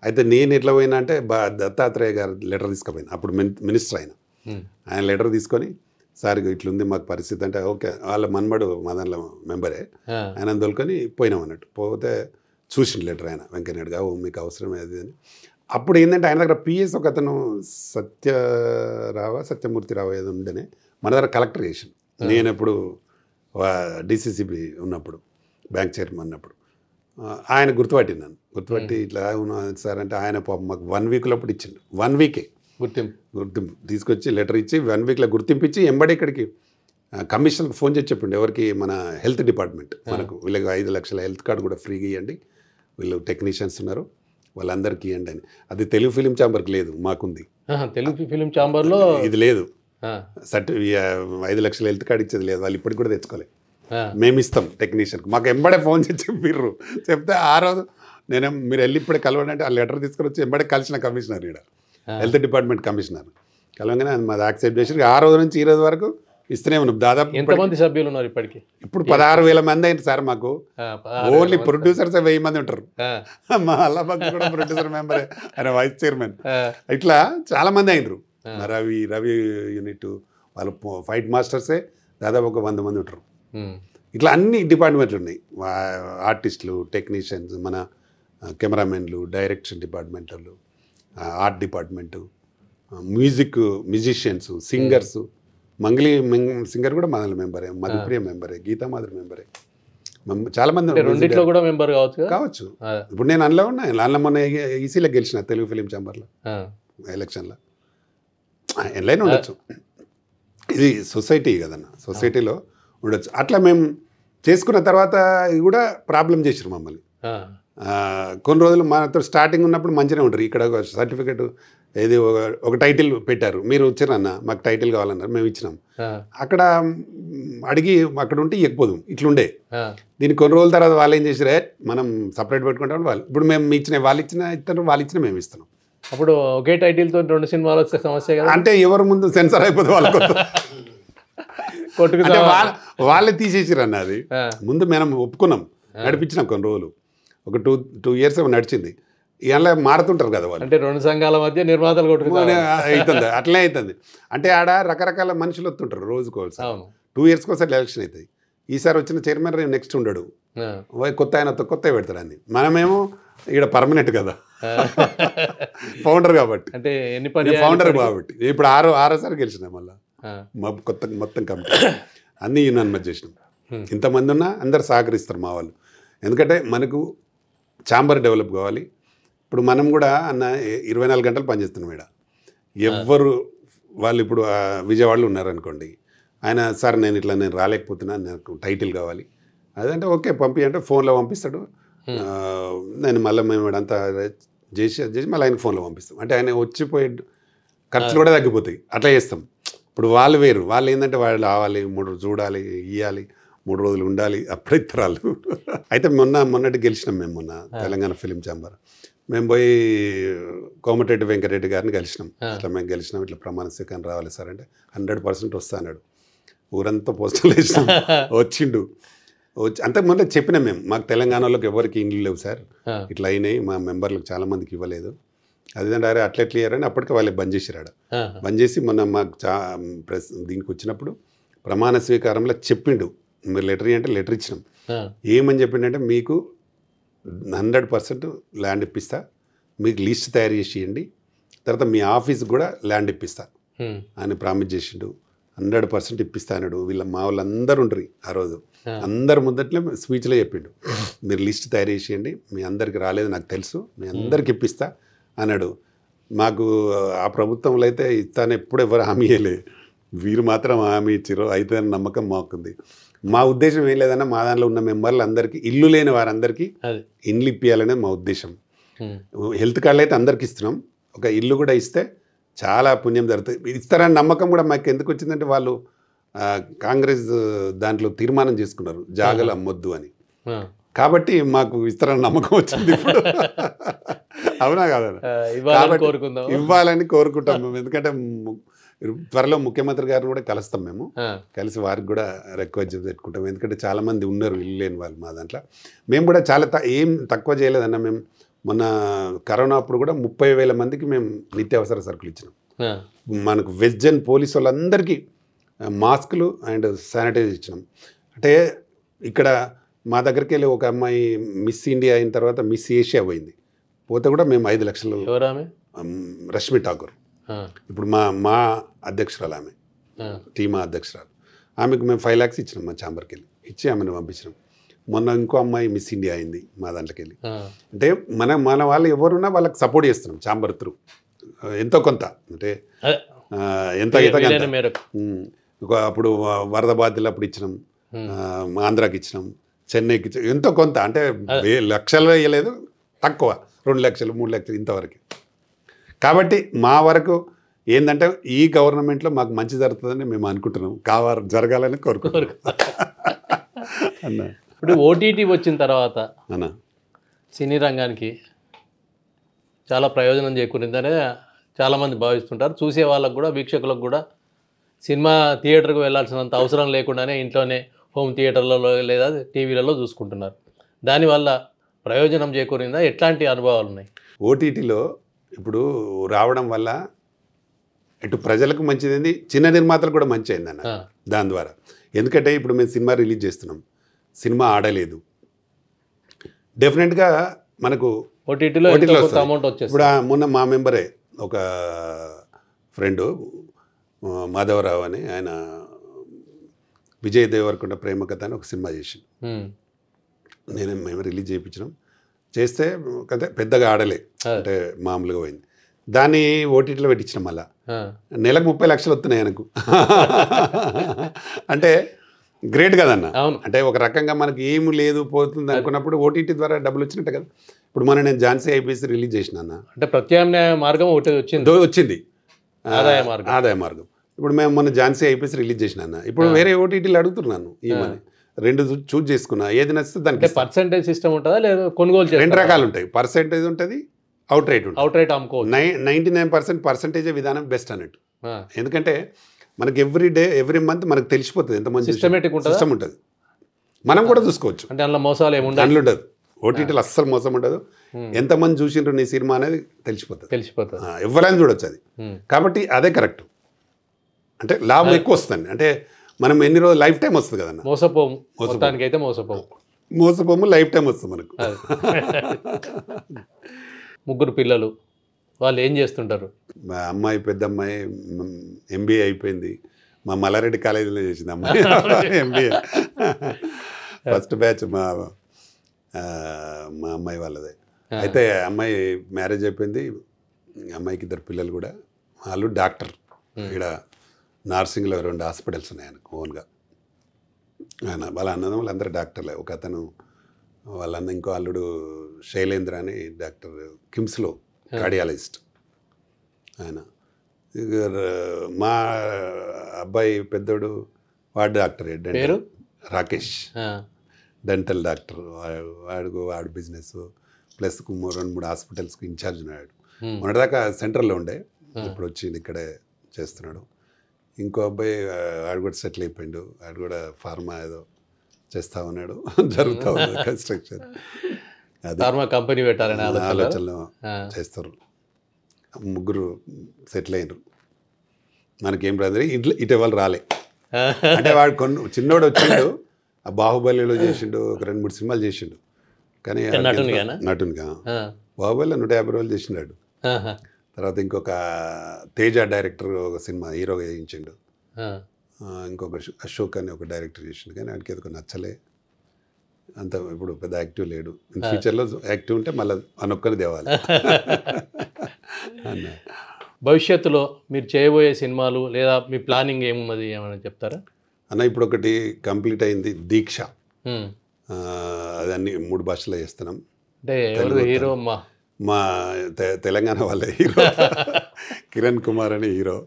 అయితే నేను ఎట్లా పోయినా అంటే దత్తాత్రేయ గారు లెటర్ తీసుకుపోయినా అప్పుడు మినిస్టర్ ఆయన లెటర్ తీసుకొని సార్ ఇట్లుంది మాకు పరిస్థితి అంటే ఓకే వాళ్ళ మన్మడు మా దాంట్లో మెంబరే ఆయన తోలుకొని పోయినాం అన్నట్టు పోతే చూసిన లెటర్ ఆయన వెంకయ్యనాయుడు గారు మీకు అవసరం ఏది అని అప్పుడు ఏంటంటే ఆయన దగ్గర పిఎస్ ఒక అతను సత్యమూర్తిరావు ఏదో ఉండేనే మన దగ్గర కలెక్టర్ చేసాను నేను ఎప్పుడు డిసిసిబి ఉన్నప్పుడు బ్యాంక్ చైర్మన్ ఉన్నప్పుడు ఆయన గుర్తుపట్టి ఇట్లా సార్ అంటే ఆయన మాకు 1 వీక్ లోపల ఇచ్చిండు 1 వీకే గుర్తింపు తీసుకొచ్చి లెటర్ ఇచ్చి 1 వీక్లో గుర్తింపించి ఎంబడి ఇక్కడికి కమిషనర్కి ఫోన్ చేసి చెప్పిండు ఎవరికి మన హెల్త్ డిపార్ట్మెంట్ మనకు వీళ్ళకి 5 లక్షల హెల్త్ కార్డు కూడా ఫ్రీగా ఇవ్వండి వీళ్ళు టెక్నీషియన్స్ ఉన్నారు వాళ్ళందరికీ ఇవ్వండి అని అది తెలుగు ఫిలిం ఛాంబర్కి లేదు మాకుంది తెలుగు ఫిలిం ఛాంబర్లో ఇది లేదు 5 లక్షల హెల్త్ కార్డు ఇచ్చేది లేదు వాళ్ళు ఇప్పటికి కూడా తెచ్చుకోలేదు మేము ఇస్తాం టెక్నీషియన్కి మాకు ఎంబడే ఫోన్ చేసి చెప్పిర్రు చెప్తే ఆ రోజు మీరు వెళ్ళి ఇప్పుడే కలవండి అంటే ఆ లెటర్ తీసుకొని వచ్చి ఎంబడే కలిసిన కమిషనర్ ఇక్కడ హెల్త్ డిపార్ట్మెంట్ కమిషనర్ కలవగానే మాది యాక్సెప్ట్ చేసి ఆ రోజు నుంచి ఈ రోజు వరకు ఇస్తూనే ఉన్నాం దాదాపు ఎంతమంది సభ్యులు ఉన్నారు ఇప్పటికి ఇప్పుడు 16,000 మంది అయింది సార్ మాకు ఓన్లీ ప్రొడ్యూసర్స్ 1000 మంది ఉంటారు మా అల్లాబాద్ కూడా ప్రొడ్యూసర్ మెంబరే ఆయన వైస్ చైర్మన్ ఇట్లా చాలా మంది అయినరు రవి యూనిట్ వాళ్ళు ఫైట్ మాస్టర్సే దాదాపు ఒక 100 మంది ఉంటారు ఇట్లా అన్ని డిపార్ట్మెంట్లు ఉన్నాయి ఆర్టిస్టులు టెక్నీషియన్స్ మన కెమెరామెన్లు డైరెక్షన్ డిపార్ట్మెంట్ వాళ్ళు ఆర్ట్ డిపార్ట్మెంటు మ్యూజిషియన్స్ సింగర్స్ మంగళి సింగర్ కూడా మన మెంబరే మధుప్రియ మెంబరే గీతా మాధురి మెంబరే చాలా మంది రెండిట్లో కూడా మెంబర్ కావచ్చు ఇప్పుడు నేను అందులో ఉన్నా అందులో మొన్న ఈసీలో గెలిచిన తెలుగు ఫిలిం ఛాంబర్లో ఎలక్షన్లో ఎట్లయినా ఉండొచ్చు ఇది సొసైటీ కదన్న సొసైటీలో ఉండొచ్చు అట్లా మేము చేసుకున్న తర్వాత కూడా ప్రాబ్లం చేసారు మమ్మల్ని కొన్ని రోజులు మనతో స్టార్టింగ్ ఉన్నప్పుడు మంచిగా ఉంటారు ఇక్కడ ఒక సర్టిఫికెట్ ఏది ఒక టైటిల్ పెట్టారు మీరు వచ్చారన్న మాకు టైటిల్ కావాలన్నారు మేము ఇచ్చినాం అక్కడ అడిగి అక్కడ ఉంటే ఇవ్వకపోదు ఇట్లుండే దీనికి కొన్ని రోజుల తర్వాత వాళ్ళు ఏం చేసారే మనం సపరేట్ పెట్టుకుంటాం వాళ్ళు ఇప్పుడు మేము ఇచ్చిన వాళ్ళు ఇస్తారు వాళ్ళు ఇచ్చిన మేము ఇస్తున్నాం అప్పుడు ఒకే టైటిల్తో 2 సినిమాలు వచ్చే సమస్య కదా అంటే ఎవరు ముందు సెన్సర్ అయిపోతుంది వాళ్ళకు వాళ్ళే తీసేసారు అన్న అది ముందు మనం ఒప్పుకున్నాం నడిపించినాం కొన్ని రోజులు ఒక 2 years నడిచింది ఇలా మారుతుంటారు కదా వాళ్ళు అంటే 2 సంఘాల మధ్య నిర్మాతలు అవుతుంది అట్లే అవుతుంది అంటే ఆడ రకరకాల మనుషులు వస్తుంటారు రోజుకోసం 2 years ఒకసారి ఎలక్షన్ అవుతుంది ఈసారి వచ్చిన చైర్మన్ నెక్స్ట్ ఉండడు కొత్త ఆయనతో కొత్త పెడతారు అన్ని మనమేమో ఇక్కడ పర్మనెంట్ కదా ఫౌండర్ కాబట్టి అంటే ఫౌండర్ కాబట్టి ఇప్పుడు ఆరోసారి గెలిచినాం మళ్ళీ మొత్తం కమిటీ అన్నీ యూనానిమస్ చేసినాం ఇంతమంది ఉన్నా అందరు సహకరిస్తారు మా వాళ్ళు ఎందుకంటే మనకు ఛాంబర్ డెవలప్ కావాలి ఇప్పుడు మనం కూడా అన్న 24 గంటలు పనిచేస్తున్నాం ఇక్కడ ఎవ్వరు వాళ్ళు ఇప్పుడు విజయవాడలో ఉన్నారనుకోండి ఆయన సార్ నేను రాలేకపోతున్నా నాకు టైటిల్ కావాలి అదంటే ఓకే పంపి అంటే ఫోన్లో పంపిస్తాడు నేను మళ్ళీ మేము అంతా చేసి మళ్ళీ ఆయనకు ఫోన్లో పంపిస్తాం అంటే ఆయన వచ్చిపోయే ఖర్చులు కూడా తగ్గిపోతాయి అట్లా చేస్తాం ఇప్పుడు వాళ్ళు వేరు వాళ్ళు ఏంటంటే వాళ్ళు రావాలి 3 రోజులు చూడాలి ఇవ్వాలి 3 రోజులు ఉండాలి అప్పుడే ఇతరాలు అయితే మొన్నటి గెలిచినాం మేము మొన్న తెలంగాణ ఫిలిం ఛాంబర్ మేము పోయి కోమటిరెడ్డి వెంకటరెడ్డి గారిని కలిసినాం ఇట్లా మేము గెలిచినాం ఇట్లా ప్రమాణ స్వీకారం రావాలి సార్ అంటే 100% వస్తా అన్నాడు ఊరంతా పోస్టర్లు వేసినాం వచ్చిండు వచ్చి అంతకుముందు చెప్పినాం మేము, మాకు తెలంగాణలోకి ఎవరికి ఇండ్లు లేవు సార్, ఇట్లా అయినాయి, మా మెంబర్లకు చాలామందికి ఇవ్వలేదు, అదేంటే అరే అట్లా ఎట్లా ఇయ్యారని అప్పటికే వాళ్ళే బంద్ చేసిరాడు. బంద్ చేసి మొన్న మాకు దీనికి వచ్చినప్పుడు ప్రమాణ స్వీకారంలో చెప్పిండు, మీరు లెటర్ అంటే లెటర్ ఇచ్చినాం. ఏమని చెప్పిండంటే మీకు 100% ల్యాండ్ ఇప్పిస్తా, మీకు లిస్ట్ తయారు చేసి ఇవ్వండి, తర్వాత మీ ఆఫీస్కి కూడా ల్యాండ్ ఇప్పిస్తా అని ప్రామిస్ చేసిండు. 100% ఇప్పిస్తా అన్నాడు. మా వాళ్ళందరూ ఉండరు ఆ రోజు, అందరు ముందట్లే స్పీచ్లో చెప్పిండు, మీరు లిస్ట్ తయారు చేసేయండి, మీ అందరికి రాలేదు నాకు తెలుసు, మీ అందరికి ఇప్పిస్తా అన్నాడు. మాకు ఆ ప్రభుత్వంలో అయితే ఇస్తాను ఎప్పుడు ఎవరు హామీ ఇవ్వలేదు, వీరు మాత్రం హామీ ఇచ్చారు, అయితే నమ్మకం మాకుంది. మా ఉద్దేశం ఏం లేదన్నా, మా దాంట్లో ఉన్న మెంబర్లు అందరికీ, ఇల్లు లేని వారందరికీ ఇండ్లు ఇప్పియాలనేది మా ఉద్దేశం. హెల్త్ కార్డులు అయితే అందరికి ఇస్తున్నాం, ఒక ఇల్లు కూడా ఇస్తే చాలా పుణ్యం జరుగుతుంది. ఇస్తారని నమ్మకం కూడా మాకు ఎందుకు వచ్చిందంటే, వాళ్ళు కాంగ్రెస్ దాంట్లో తీర్మానం చేసుకున్నారు జాగలు అమ్మొద్దు అని, కాబట్టి మాకు ఇస్తారని నమ్మకం వచ్చింది ఇప్పుడు. అవునా కాదా? ఇవ్వాలని కోరుకుంటాం మేము, ఎందుకంటే త్వరలో ముఖ్యమంత్రి గారిని కూడా కలుస్తాం మేము, కలిసి వారికి కూడా రిక్వెస్ట్ పెట్టుకుంటాం, ఎందుకంటే చాలామంది ఉన్నారు ఇల్లు లేని వాళ్ళు మా దాంట్లో. మేము కూడా చాలా ఏం తక్కువ చేయలేదన్న, మేము మొన్న కరోనా అప్పుడు కూడా 30,000 మందికి మేము నిత్యావసర సరుకులు ఇచ్చినాం. మనకు వెజ్ అండ్ పోలీస్ వాళ్ళందరికీ మాస్కులు అండ్ శానిటైజర్ ఇచ్చినాం. అంటే ఇక్కడ మా దగ్గరికి వెళ్ళి ఒక అమ్మాయి మిస్ ఇండియా అయిన తర్వాత మిస్ ఏషియా పోయింది, పోతే కూడా మేము 5 లక్షలు, రష్మి ఠాకూర్, ఇప్పుడు మా అధ్యక్షురాలు, ఆమె టీమా అధ్యక్షురాలు, ఆమెకు మేము 5 lakhs ఇచ్చినాం మా ఛాంబర్కి వెళ్ళి, ఇచ్చి ఆమెను పంపించినాం. మొన్న ఇంకో అమ్మాయి మిస్ ఇండియా అయింది మా దాంట్లోకి వెళ్ళి. అంటే మన వాళ్ళు ఎవరున్నా వాళ్ళకి సపోర్ట్ చేస్తున్నాం ఛాంబర్ త్రూ, ఎంతో కొంత, అంటే ఎంత అప్పుడు వరద బాధితులు అప్పుడు ఇచ్చినాం, ఆంధ్రాకి ఇచ్చినాం, చెన్నైకి ఇచ్చినాం, ఎంతో కొంత, అంటే లక్షలు వేయలేదు, తక్కువ 2 లక్షలు 3 లక్షలు ఇంతవరకు. కాబట్టి మా వరకు ఏంటంటే ఈ గవర్నమెంట్లో మాకు మంచి జరుగుతుందని మేము అనుకుంటున్నాం, జరగాలని కోరుకుంటున్నాం అన్న. ఇప్పుడు ఓటీటీ వచ్చిన తర్వాత అన్న సినీ రంగానికి చాలా ప్రయోజనం చేకూరిందనే చాలామంది భావిస్తుంటారు. చూసే వాళ్ళకు కూడా, వీక్షకులకు కూడా సినిమా థియేటర్కి వెళ్ళాల్సినంత అవసరం లేకుండానే ఇంట్లోనే హోమ్ థియేటర్లలో లేదా టీవీలలో చూసుకుంటున్నారు. దానివల్ల ప్రయోజనం చేకూరిందా? ఎట్లాంటి అనుభవాలు ఉన్నాయి? ఓటీటీలో ఇప్పుడు రావడం వల్ల ఇటు ప్రజలకు మంచిది, చిన్న నిర్మాతలకు కూడా మంచి అయింది అన్న దాని ద్వారా. ఎందుకంటే ఇప్పుడు మేము సినిమా రిలీజ్ చేస్తున్నాం, సినిమా ఆడలేదు, డెఫినెట్గా మనకు ఓటీటీలో అమౌంట్ వచ్చేది. ఇప్పుడు మొన్న మా మెంబరే ఒక ఫ్రెండు మాధవరావు అని, ఆయన విజయ్ దేవరకొండ ప్రేమ కథ అని ఒక సినిమా చేసి మేము రిలీజ్ చేయించినాం. చేస్తే కథ పెద్దగా ఆడలే, అంటే మామూలుగా పోయింది. దాన్ని ఓటీటీలో పెట్టించినాం. మళ్ళా నెలకు 30 లక్షలు వస్తున్నాయి ఆయనకు. అంటే గ్రేట్ కదన్న. అంటే ఒక రకంగా మనకి ఏమి లేదు పోతుంది అనుకున్నప్పుడు ఓటీటీ ద్వారా డబ్బులు వచ్చినట్టే కదా. ఇప్పుడు నేను ఝాన్సీ ఐపీఎస్ రిలీజ్ చేసిన అన్న, అంటే ప్రత్యామ్నాయ మార్గం వచ్చింది, ఆదాయ మార్గం. ఇప్పుడు మేము మొన్న ఝాన్సీ ఐపీఎస్ రిలీజ్ చేసిన అన్న, ఇప్పుడు వేరే ఓటీటీలు అడుగుతున్నాను, ఈమని 2 చూజ్ చేసుకున్నా, ఏది నచ్చితే దానికి పర్సెంటేజ్ సిస్టమ్ ఉంటుందా లేదా కొనుగోలు? 2 రకాలు ఉంటాయి, పర్సెంటేజ్ ఉంటుంది, అవుట్ రైట్ ఉంటుంది. అవుట్ రైట్ అమ్ముకో 99% పర్సెంటేజ్ విధానం బెస్ట్ అన్నట్టు. ఎందుకంటే మనకి ఎవ్రీ మంత్ మనకు తెలిసిపోతుంది ఎంతమంది, సిస్టమ్ ఉంటుంది, మనం కూడా చూసుకోవచ్చు. అంటే అందులో మోసాలు ఏమి ఉండదు, ఓటీటీలో అస్సలు మోసం ఉండదు. ఎంతమంది చూసిండ్రు నీ సినిమా అనేది తెలిసిపోతుంది, ఎవరైనా చూడొచ్చు అది. కాబట్టి అదే కరెక్ట్, అంటే లాభం ఎక్కువ వస్తుంది. అంటే మనం ఎన్ని రోజులు లైఫ్ టైం వస్తుంది కదన్న, మోసపోము లైఫ్ టైం వస్తుంది మనకు. 3 పిల్లలు, వాళ్ళు ఏం చేస్తుంటారు? మా అమ్మాయి పెద్ద అమ్మాయి ఎంబీఏ అయిపోయింది, మా మల్లారెడ్డి కాలేజీలో చేసింది అమ్మాయి ఎంబీఏ, ఫస్ట్ బ్యాచ్ మా అమ్మాయి వాళ్ళదే. అయితే అమ్మాయి మ్యారేజ్ అయిపోయింది, అమ్మాయికి 2 పిల్లలు కూడా, వాళ్ళు డాక్టర్. ఇక్కడ నార్సింగ్లో 2 హాస్పిటల్స్ ఉన్నాయి ఆయనకు ఓన్గా. వాళ్ళ అన్నదం వాళ్ళందరూ డాక్టర్లే. ఒక అతను వాళ్ళన్న, ఇంకో అల్లుడు శైలేంద్ర అని డాక్టర్, కిమ్స్లో కార్డియాలజిస్ట్ ఆయన. మా అబ్బాయి పెద్దోడు వాడు డాక్టర్, రాకేష్, డెంటల్ డాక్టర్. వాడు బిజినెస్ ప్లస్ 2-3 హాస్పిటల్స్కి ఇన్ఛార్జ్ ఉన్నాడు. మొన్నటిదాకా సెంట్రల్లో ఉండే, ఇప్పుడు వచ్చి ఇక్కడే చేస్తున్నాడు. ఇంకో అబ్బాయి వాడు కూడా సెటిల్ అయిపోయిండు, వాడు కూడా ఫార్మా ఏదో చేస్తా ఉన్నాడు, జరుగుతూ ఉంది కన్స్ట్రక్షన్. అది ఫార్మా కంపెనీ పెట్టాలని ఆలోచనలు చేస్తారు. ముగ్గురు సెటిల్ అయినరు. మనకేం బ్రదర్ ఇటు వాళ్ళు రాలే. అంటే వాడు చిన్నోడు వచ్చిండు, ఆ బాహుబలిలో చేసిండు, ఒక 2-3 సినిమాలు చేసిండు. కానీ నటునిగా బాహుబలిలో 150 రోజులు చేసినాడు. తర్వాత ఇంకొక తేజ డైరెక్టర్ ఒక సినిమా హీరోగా చేయించిండు. ఇంకొక అశోక్ అని ఒక డైరెక్టర్ చేసిండు. కానీ వాడికి ఏదో నచ్చలే, అంత ఇప్పుడు పెద్ద యాక్టివ్ లేడు. ఫ్యూచర్లో యాక్టివ్ ఉంటే మళ్ళీ అనొక్కని తేవాలి. భవిష్యత్తులో మీరు చేయబోయే సినిమాలు లేదా మీ ప్లానింగ్ ఏమున్నది ఏమైనా చెప్తారా అన్న? ఇప్పుడు ఒకటి కంప్లీట్ అయింది, దీక్ష. అది అన్ని 3 భాషల్లో చేస్తున్నాం. అంటే ఎవరు హీరో? మా తెలంగాణ వాళ్ళే హీరో. కిరణ్ కుమార్ అని హీరో,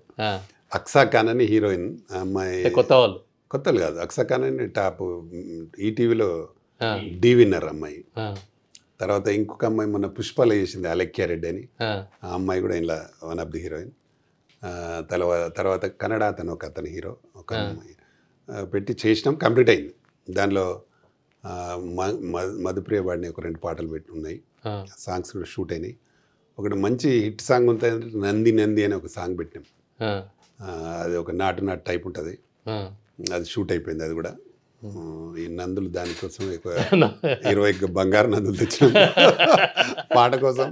అక్సా ఖాన్ అని హీరోయిన్. ఆ అమ్మాయి కొత్తలు కాదు, అక్సా ఖాన్ అని టాప్ ఈటీవీలో డి విన్నర్ అమ్మాయి. తర్వాత ఇంకొక అమ్మాయి మొన్న పుష్పాలో చేసింది, అలెక్యారెడ్డి అని. ఆ అమ్మాయి కూడా ఇలా వన్ ఆఫ్ ది హీరోయిన్. తర్వాత కన్నడ అతను హీరో ఒక అమ్మాయి పెట్టి చేసినాం, కంప్లీట్ అయింది. దానిలో మధుప్రియ వాడిని ఒక 2 పాటలు పెట్టి ఉన్నాయి. సాంగ్స్ కూడా షూట్ అయినాయి. ఒకటి మంచి హిట్ సాంగ్ ఉంటుంది, నంది నంది అని ఒక సాంగ్ పెట్టినాం. అది ఒక నాటు టైప్ ఉంటుంది, అది షూట్ అయిపోయింది. అది కూడా ఈ నందులు దానికోసం 20 బంగారు నందులు తెచ్చినాం పాట కోసం.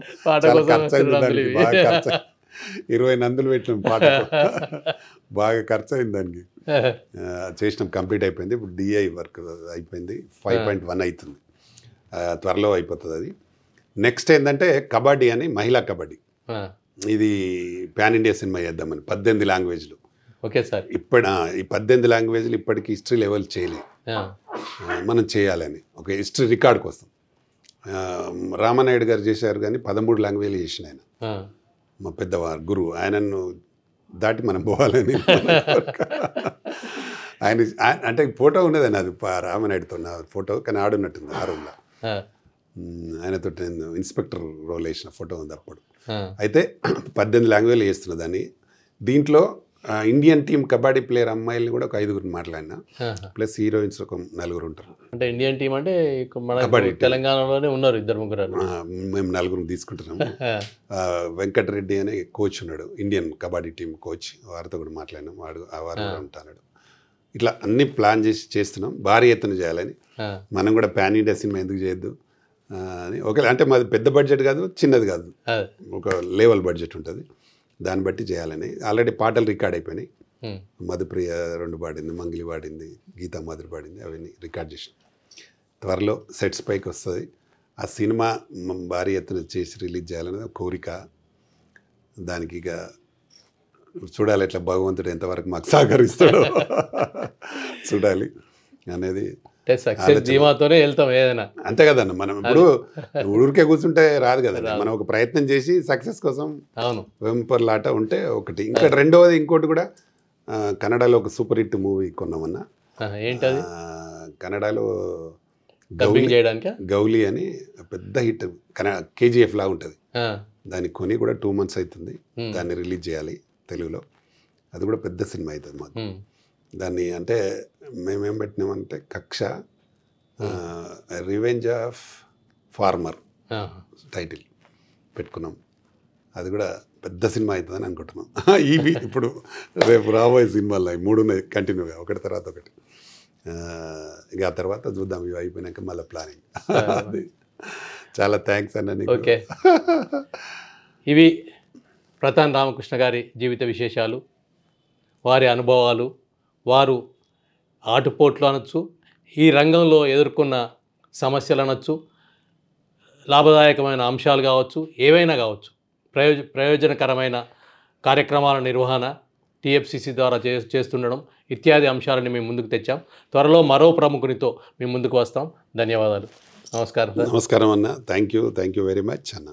ఖర్చు అయింది దానికి, బాగా ఖర్చు. 20 నందులు పెట్టినాం పాట, బాగా ఖర్చు అయింది దానికి. చేసినాం, కంప్లీట్ అయిపోయింది. ఇప్పుడు డిఐ వర్క్ అయిపోయింది, 5.1 అవుతుంది, త్వరలో అయిపోతుంది అది. నెక్స్ట్ ఏంటంటే కబడ్డీ అని, మహిళా కబడ్డీ. ఇది పాన్ ఇండియా సినిమా చేద్దామని 18 లాంగ్వేజ్లు. Okay sir. ఈ 18 లాంగ్వేజ్లు ఇప్పటికి హిస్టరీ లెవెల్ చేయలేదు, మనం చేయాలని ఒక హిస్టరీ రికార్డ్ కోసం. రామానాయుడు గారు చేశారు, కానీ 13 లాంగ్వేజ్లు చేసిన ఆయన, మా పెద్దవారు గురువు. ఆయనను దాటి మనం పోవాలని ఆయన అంటే ఫోటో ఉన్నదని, అది రామానాయుడుతో నా ఫోటో, కానీ ఆడున్నట్టుంది ఆ రూమ్లో. ఆయనతో నేను ఇన్స్పెక్టర్ రోల్ వేసిన ఫోటో ఉంది అప్పుడు. అయితే 18 లాంగ్వేజ్లు వేస్తున్నా దాన్ని. దీంట్లో ఇండియన్ టీం కబడ్డీ ప్లేయర్ అమ్మాయిల్ని కూడా ఒక 5గురిని మాట్లాడినా, ప్లస్ హీరోయిన్స్ ఒక 4 ఉంటారు. అంటే ఇండియన్ టీం అంటే కబడ్డీ తెలంగాణలోనే ఉన్నారు 2-3. మేము 4 తీసుకుంటున్నాము. వెంకటరెడ్డి అనే కోచ్ ఉన్నాడు, ఇండియన్ కబడ్డీ టీం కోచ్, వారితో కూడా మాట్లాడినాం. వారు కూడా ఉంటాడు. ఇట్లా అన్ని ప్లాన్ చేస్తున్నాం, భారీ ఎత్తున చేయాలని. మనం కూడా పాన్ ఇండియా సినిమా ఎందుకు చేయొద్దు అని. ఒకవేళ అంటే మాది పెద్ద బడ్జెట్ కాదు, చిన్నది కాదు, ఒక లెవెల్ బడ్జెట్ ఉంటుంది, దాన్ని బట్టి చేయాలని. ఆల్రెడీ పాటలు రికార్డ్ అయిపోయినాయి. మధుప్రియ 2 పాడింది, మంగిలి పాడింది, గీతా మాధురి పాడింది, అవన్నీ రికార్డ్ చేసినాం. త్వరలో సెట్స్ పైకి వస్తుంది. ఆ సినిమా భారీ ఎత్తున చేసి రిలీజ్ చేయాలనేది కోరిక. దానికి ఇక చూడాలి ఎట్లా భగవంతుడు ఎంతవరకు మాకు సహకరిస్తాడో చూడాలి అనేది. ధీమాతోనే వెళ్తాం ఏదైనా, అంతే కదన్న. మనం ఇప్పుడు ఊరికే కూర్చుంటే రాదు కదా, మనం ఒక ప్రయత్నం చేసి సక్సెస్ కోసం వెంపర్లాట ఉంటే ఒకటి. ఇంకా రెండవది ఇంకోటి కూడా, కన్నడలో ఒక సూపర్ హిట్ మూవీ కొన్నామన్నా. ఏంటది? కన్నడలో గౌలి అని పెద్ద హిట్, కేజీఎఫ్ లాగా ఉంటుంది. దాన్ని కొని కూడా 2 months అవుతుంది. దాన్ని రిలీజ్ చేయాలి తెలుగులో. అది కూడా పెద్ద సినిమా అవుతుంది మాకు. దాన్ని అంటే మేమేం పెట్టినామంటే కక్ష, రివెంజ్ ఆఫ్ ఫార్మర్ టైటిల్ పెట్టుకున్నాం. అది కూడా పెద్ద సినిమా అవుతుందని అనుకుంటున్నాం. ఇవి ఇప్పుడు రేపు రాబోయే సినిమాల్లో 3 ఉన్నాయి కంటిన్యూగా, ఒకటి తర్వాత ఒకటి. ఇక ఆ తర్వాత చూద్దాం, ఇవి అయిపోయినాక మళ్ళీ ప్లానింగ్. చాలా థ్యాంక్స్ అన్న. ఓకే, ఇవి ప్రతాన్ రామకృష్ణ గారి జీవిత విశేషాలు, వారి అనుభవాలు, వారు ఆటుపోట్లు అనొచ్చు, ఈ రంగంలో ఎదుర్కొన్న సమస్యలు అనొచ్చు, లాభదాయకమైన అంశాలు కావచ్చు, ఏవైనా కావచ్చు, ప్రయోజనకరమైన కార్యక్రమాల నిర్వహణ టీఎఫ్సిసి ద్వారా చేస్తుండడం ఇత్యాది అంశాలని మేము ముందుకు తెచ్చాం. త్వరలో మరో ప్రముఖునితో మేము ముందుకు వస్తాం. ధన్యవాదాలు. నమస్కారం. నమస్కారం అన్న. థ్యాంక్ యూ వెరీ మచ్ అన్న.